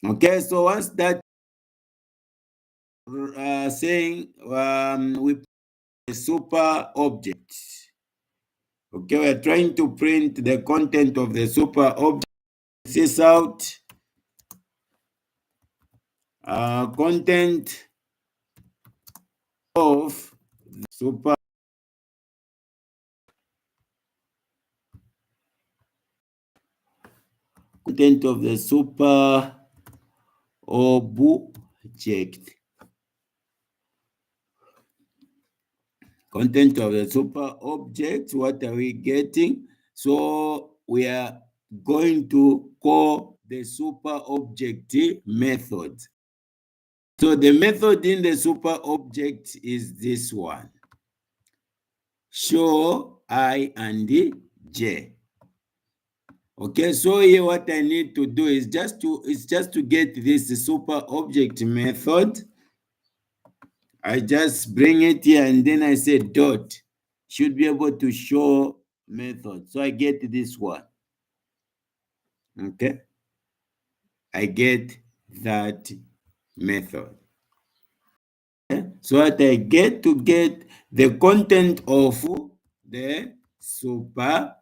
Okay, so once that saying we put a super object. Okay, we're trying to print the content of the super object. This out. Content of super content of the super object. Content of the super object, what are we getting? So we are going to call the super object method. So the method in the super object is this one. Show I and J. Okay, so here what I need to do is just to get this super object method. I just bring it here and then I say dot. Should be able to show method. So I get this one. Okay. I get that method. Okay? So that I get the content of the super.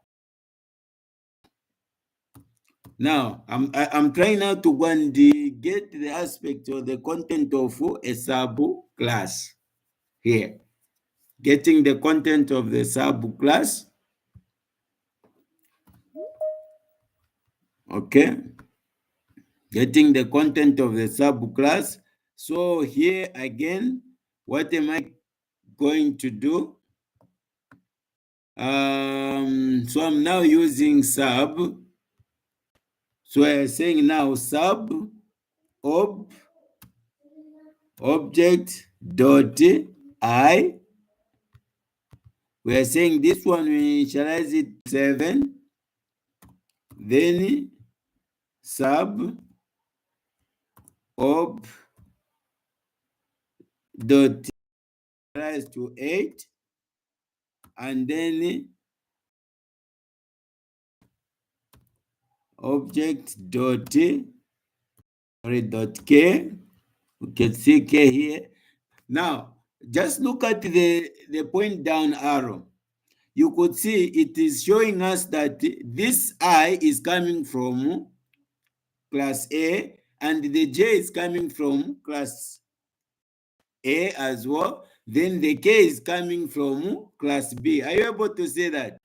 Now I'm trying now to go and get the aspect of the content of a sub class here. Getting the content of the sub class. Okay. Getting the content of the subclass. So here again, what am I going to do? So I'm now using sub. So we're saying now sub object dot I. We are saying this one we initialize it 7, then sub ob dot initialize to 8, and then object dot k. We can see k here. Now just look at the point down arrow. You could see it is showing us that this I is coming from class A and the J is coming from class A as well. Then the K is coming from class B. Are you able to see that?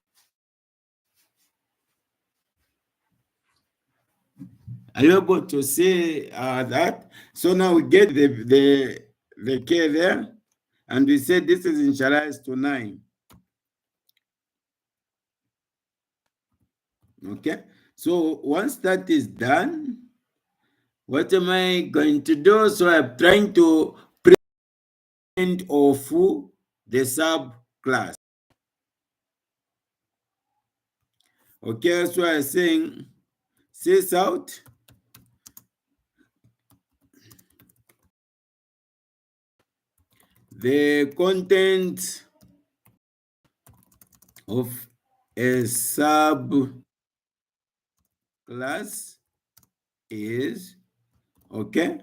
Are you able to see that? So now we get the K there, and we said this is initialized to 9. Okay, so once that is done, what am I going to do? So I'm trying to print off the subclass. Okay, so I'm saying sys out the content of a subclass is, okay.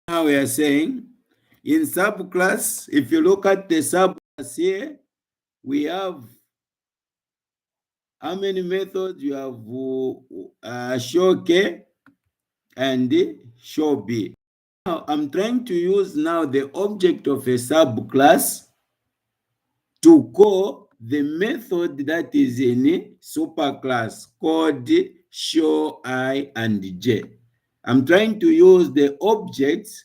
Now we are saying in subclass, if you look at the subclass here, we have how many methods? You have show K and show B. Now I'm trying to use now the object of a subclass to call the method that is in a superclass called show I and J. I'm trying to use the objects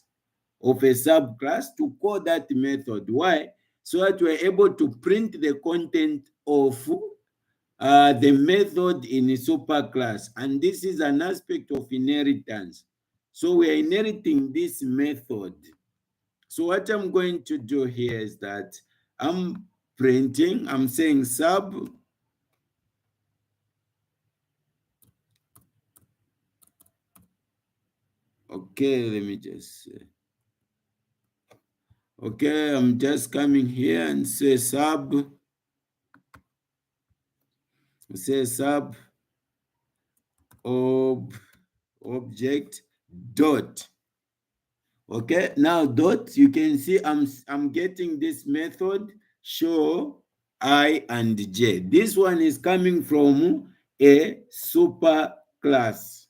of a subclass to call that method. Why? So that we're able to print the content of the method in a superclass. And this is an aspect of inheritance. So we are inheriting this method. So what I'm going to do here is that I'm printing, I'm saying sub okay, let me just say. Okay, I'm just coming here and say sub object dot. Okay, now dot, you can see I'm getting this method show I and J. This one is coming from a super class.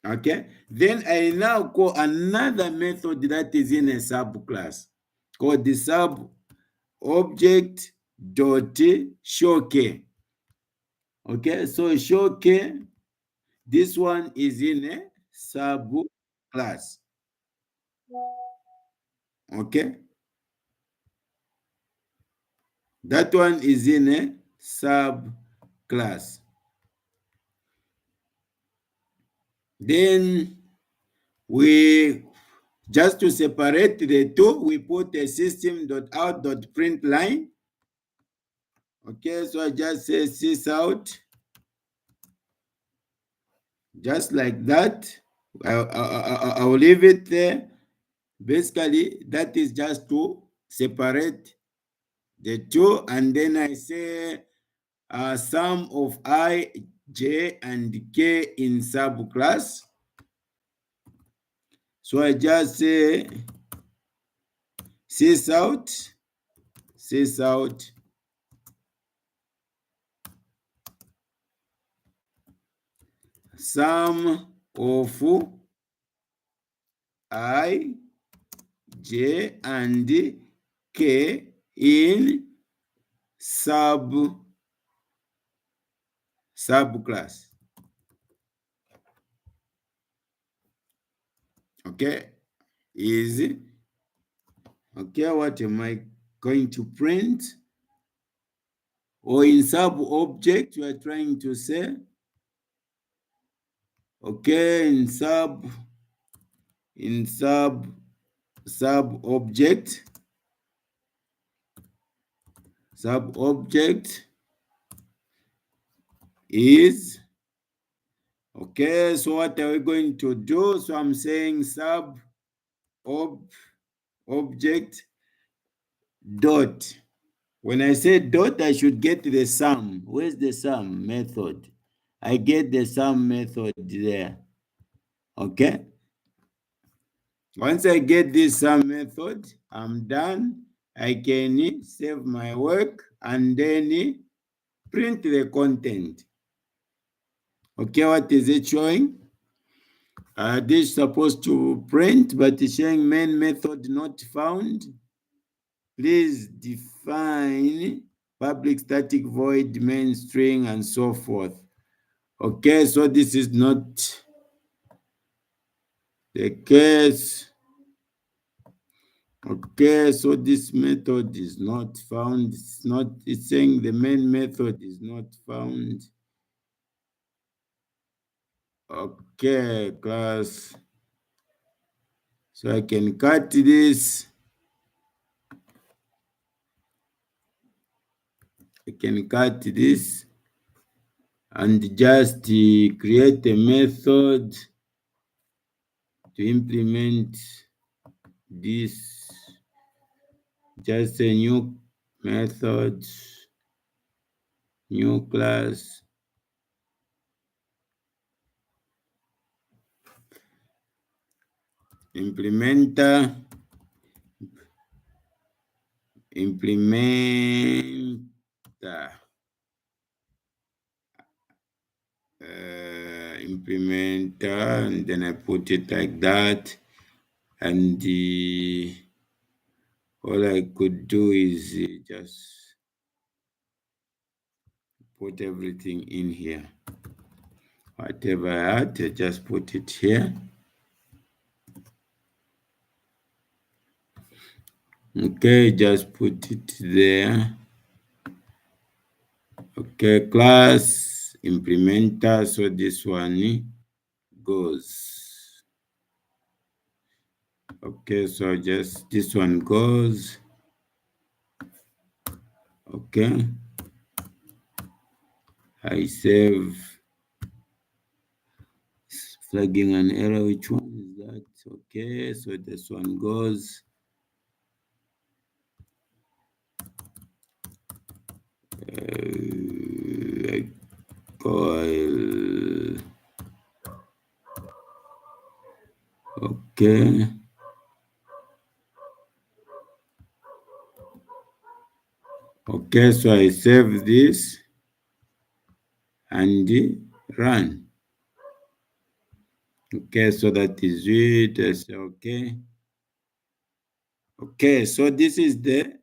Okay, then I now call another method that is in a subclass called the sub object dot show K. Okay, so show K, this one is in a subclass. Okay, that one is in a subclass. Then we, just to separate the two, we put a system.out.println. Okay, so I just say sys out, just like that. I'll leave it there. Basically, that is just to separate the two, and then I say sum of I, J, and K in subclass. So I just say sys out sum of I, J, and K in subclass. Okay, easy. Okay, what am I going to print? or in sub-object, we are trying to say, okay, in sub-object, is, okay, so what are we going to do? So I'm saying sub-object dot. When I say dot, I should get the sum. Where's the sum method? I get the sum method there. Okay. Once I get this sum method, I'm done. I can save my work and then print the content. Okay, what is it showing? This is supposed to print, but it's showing main method not found. Please define public static void main string and so forth. Okay, so this is not the case. Okay, so this method is not found. It's saying the main method is not found. Okay, class. So I can cut this. I can cut this and just create a method to implement this. Just a new method, new class. Implementer. Implementer, and then I put it like that, and all I could do is just put everything in here. Whatever I had, I just put it here. Okay, just put it there. Okay, class implementer, so this one goes. Okay, so just this one goes. Okay, I save. Flagging an error, which one is that? Okay, so this one goes. Coil. Okay. Okay, so I save this and run. Okay, so that is it. I say okay. Okay, so this is the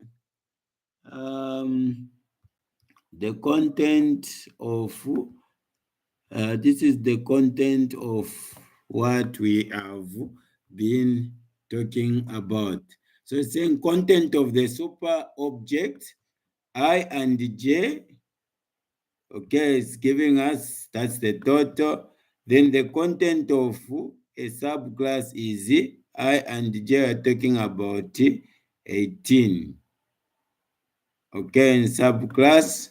content of what we have been talking about. So it's saying content of the super object I and j. Okay, it's giving us, that's the total. Then the content of a subclass is I and j are talking about 18. Okay, in subclass.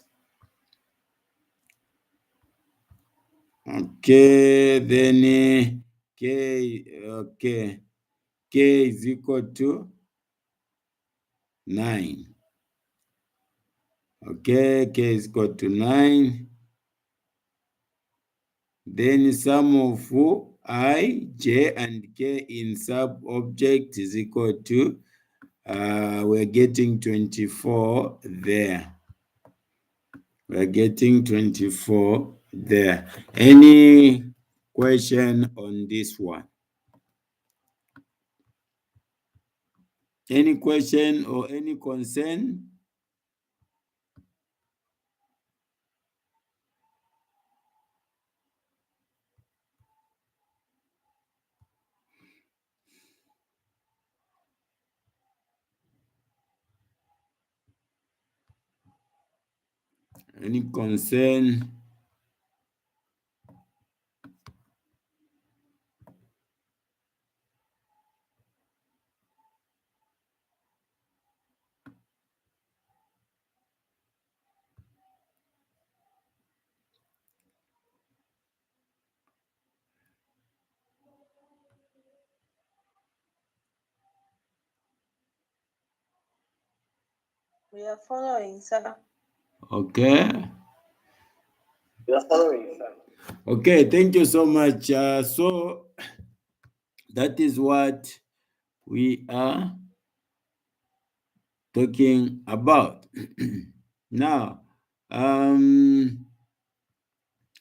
Okay, then k is equal to 9. Okay, k is equal to 9. Then sum of I, j, and k in sub-object is equal to, we're getting 24 there. We're getting 24 there. Any question on this one? Any question or any concern? Any concern? We are following, sir. Okay. We are following, sir. Okay, thank you so much. So that is what we are talking about. Now,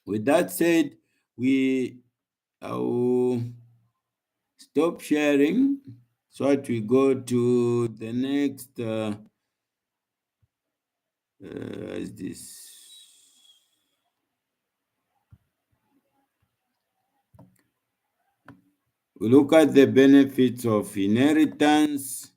with that said, we will stop sharing so that we go to the next. Is this? We look at the benefits of inheritance.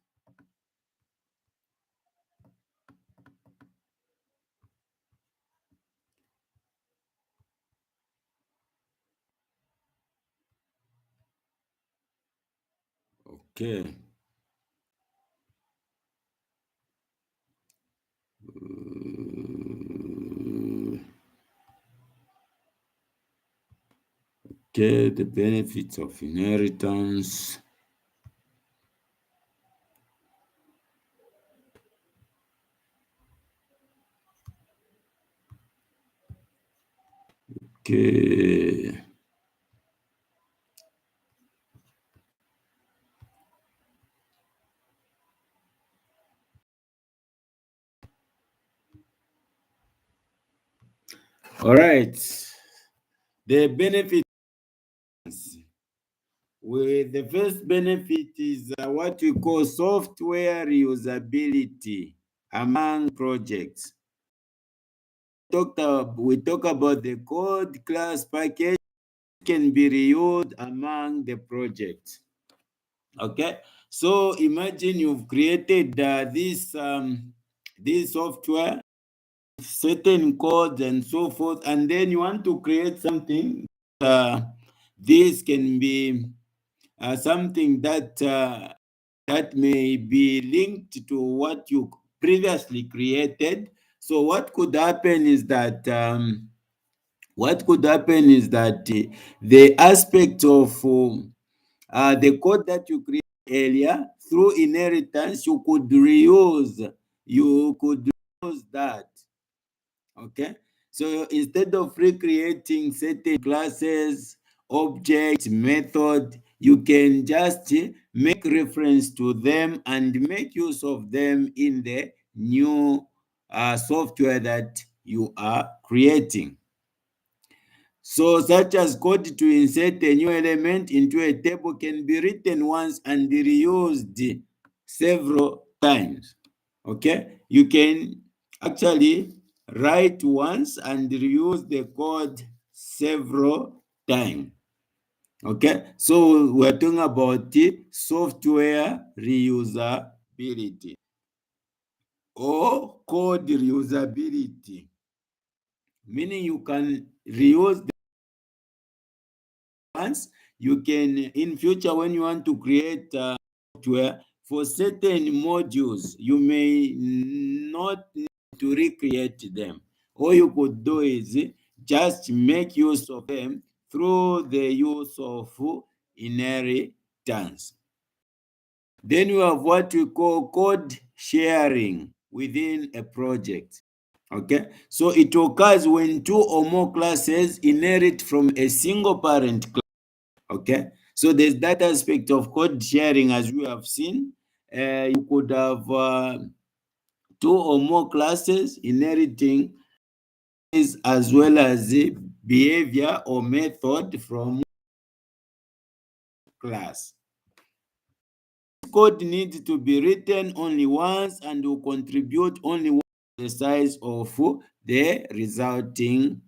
Okay. Okay, the benefits of inheritance. Okay. All right. The benefits. The first benefit is what we call software reusability among projects. We talk about the code class package can be reused among the projects. Okay, so imagine you've created this software, certain codes and so forth, and then you want to create something. This can be something that that may be linked to what you previously created. So what could happen is that the aspect of the code that you created earlier through inheritance, you could reuse that. Okay, so instead of recreating certain classes, objects, method, you can just make reference to them and make use of them in the new software that you are creating. So such as code to insert a new element into a table can be written once and reused several times. Okay, you can actually write once and reuse the code several times. Okay, so we're talking about the software reusability or code reusability, meaning you can reuse the once. You can in future when you want to create software for certain modules, you may not need to recreate them. All you could do is just make use of them through the use of inheritance. Then you have what we call code sharing within a project. Okay, so it occurs when two or more classes inherit from a single parent class. Okay, so there's that aspect of code sharing as we have seen. You could have two or more classes inheriting as well as the behavior or method from class. Code needs to be written only once and will contribute only once to the size of the resulting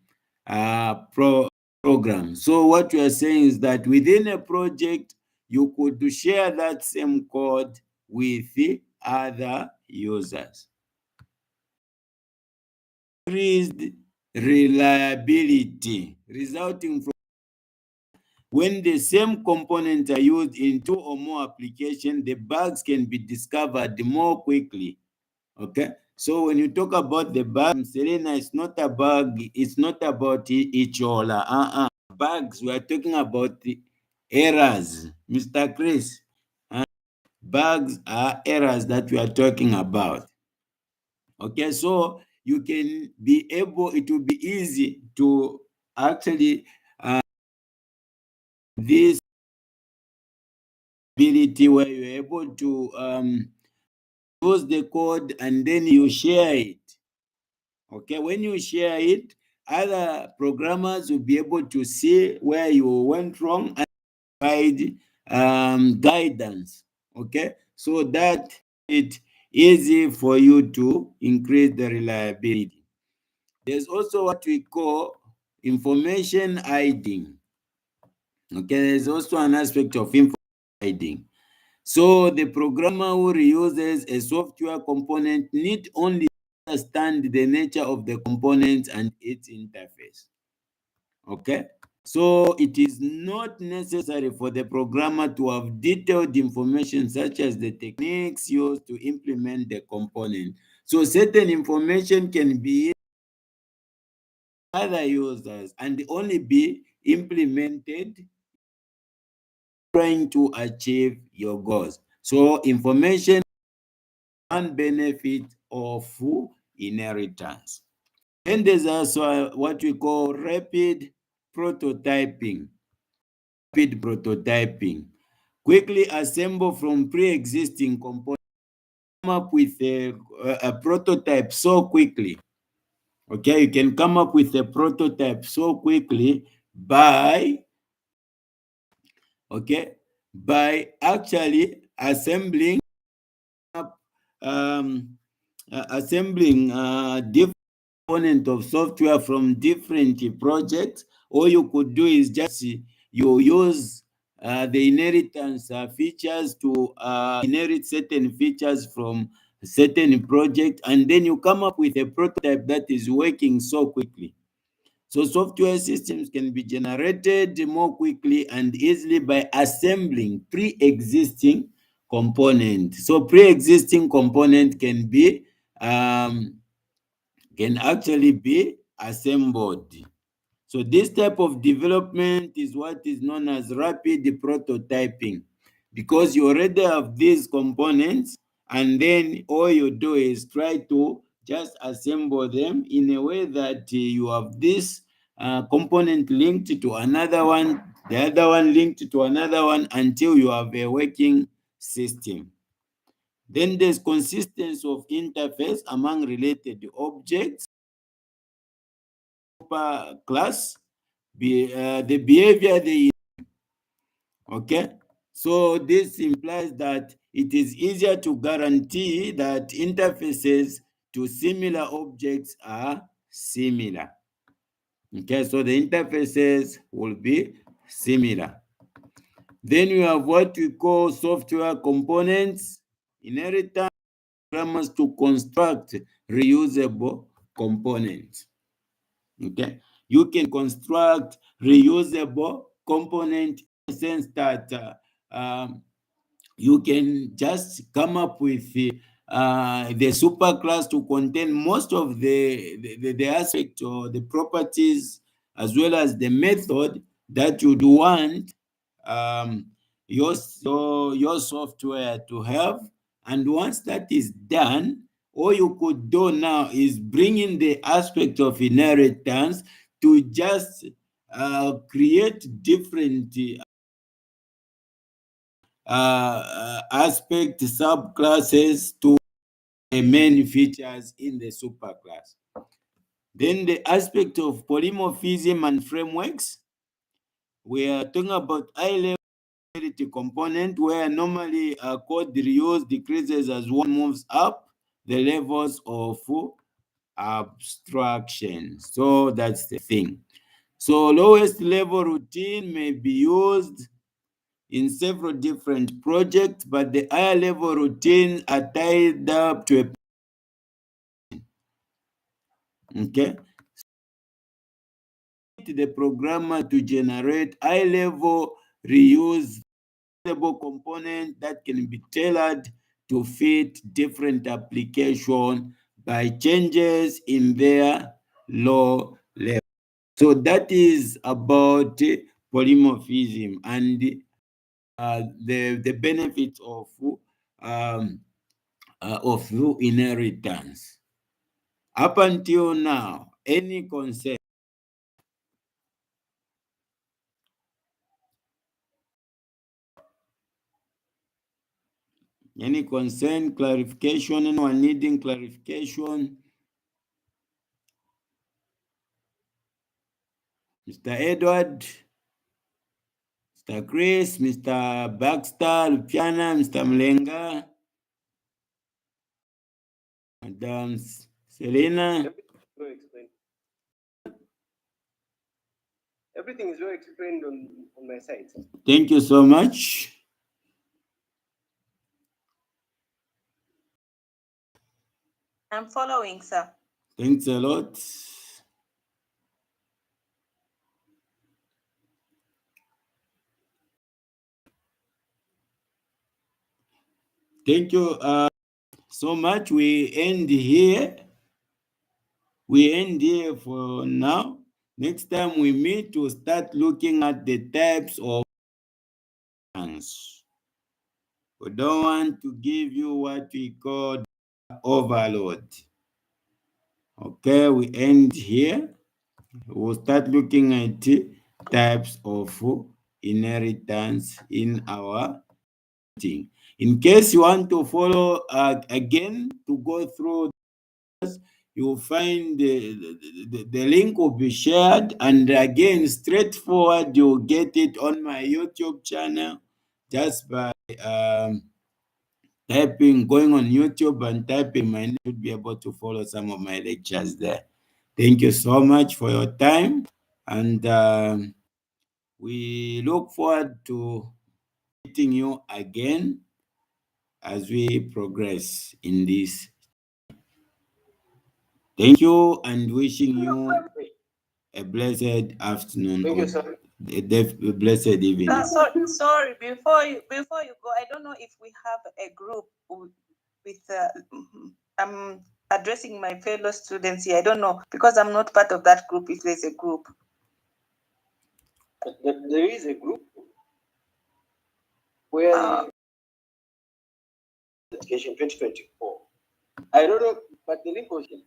program. So what we are saying is that within a project, you could share that same code with the other users. increased reliability resulting from when the same components are used in two or more applications, the bugs can be discovered more quickly. Okay, so when you talk about the bug, Selena, it's not a bug, it's not about each other. Bugs, we are talking about the errors, Mr. Chris. Bugs are errors that we are talking about. Okay, so you can be able, it will be easy to actually this ability where you're able to use the code and then you share it. Okay, when you share it, other programmers will be able to see where you went wrong and provide guidance. Okay, so that it easy for you to increase the reliability. There's also what we call information hiding. Okay, there's also an aspect of information hiding. So the programmer who reuses a software component need only understand the nature of the component and its interface. Okay, so it is not necessary for the programmer to have detailed information such as the techniques used to implement the component. So certain information can be other users and only be implemented trying to achieve your goals. So information one benefit of inheritance. Then there's also what we call rapid prototyping. Rapid prototyping. Quickly assemble from pre-existing components, come up with a prototype so quickly. Okay, you can come up with a prototype so quickly by actually assembling up different component of software from different projects. All you could do is just you use the inheritance features to inherit certain features from certain project, and then you come up with a prototype that is working so quickly. So software systems can be generated more quickly and easily by assembling pre-existing components. So pre-existing component can actually be assembled. So this type of development is what is known as rapid prototyping, because you already have these components and then all you do is try to just assemble them in a way that you have this component linked to another one, the other one linked to another one until you have a working system. Then there's consistency of interface among related objects per class, the behavior they okay. So this implies that it is easier to guarantee that interfaces to similar objects are similar. Okay, so the interfaces will be similar. Then you have what we call software components, inheritance, programmers to construct reusable components. Okay, you can construct reusable component in the sense that you can just come up with the superclass to contain most of the aspect or the properties as well as the method that you'd want um, your software to have. And once that is done, all you could do now is bring in the aspect of inheritance to just create different aspect subclasses to the main features in the superclass. Then the aspect of polymorphism and frameworks, we are talking about high-level component where normally code reuse decreases as one moves up the levels of abstraction. So that's the thing. So lowest level routine may be used in several different projects, but the higher level routines are tied up to a Okay. The programmer to generate high-level reusable component that can be tailored to fit different application by changes in their low level. So that is about polymorphism and the benefits of inheritance. Up until now, any concern? Any concern, clarification, anyone needing clarification? Mr. Edward, Mr. Chris, Mr. Baxter, Lupiana, Mr. Mlenga, Madam Selena. Everything is well explained on my side. Thank you so much. I'm following, sir. Thanks a lot. Thank you so much. We end here. We end here for now. Next time we meet, to start looking at the types of functions. We don't want to give you what we call overload. Okay, we end here. We'll start looking at types of inheritance in our thing. In case you want to follow again to go through this, you'll find the link will be shared, and again, straightforward, you'll get it on my YouTube channel just by going on YouTube and typing my name. You'll be able to follow some of my lectures there. Thank you so much for your time, and we look forward to meeting you again as we progress in this. Thank you, and wishing you a blessed afternoon. Thank you, sir. A blessed evening. Sorry. Before you go, I don't know if we have a group with. I'm addressing my fellow students here. I don't know because I'm not part of that group. If there's a group, There is a group where education 2024. I don't know, but the link was here.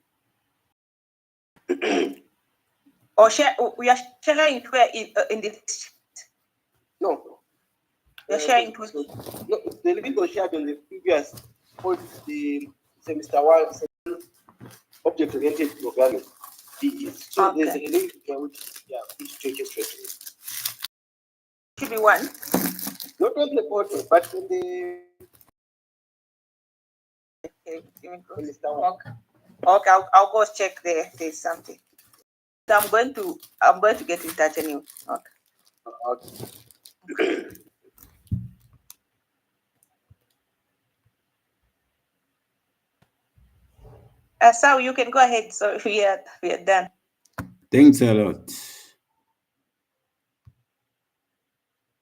or share. We are sharing it where in the. No. You're sharing it. No, the link was shared on the previous, the semester 1 object-oriented programming. So Okay. there's a link which take you straight to it. Should be one. Not on the portal, but in the semester 1. Okay, I'll go check there. There's something. So I'm going to get in touch anyway. Okay. So you can go ahead. So we are done. Thanks a lot.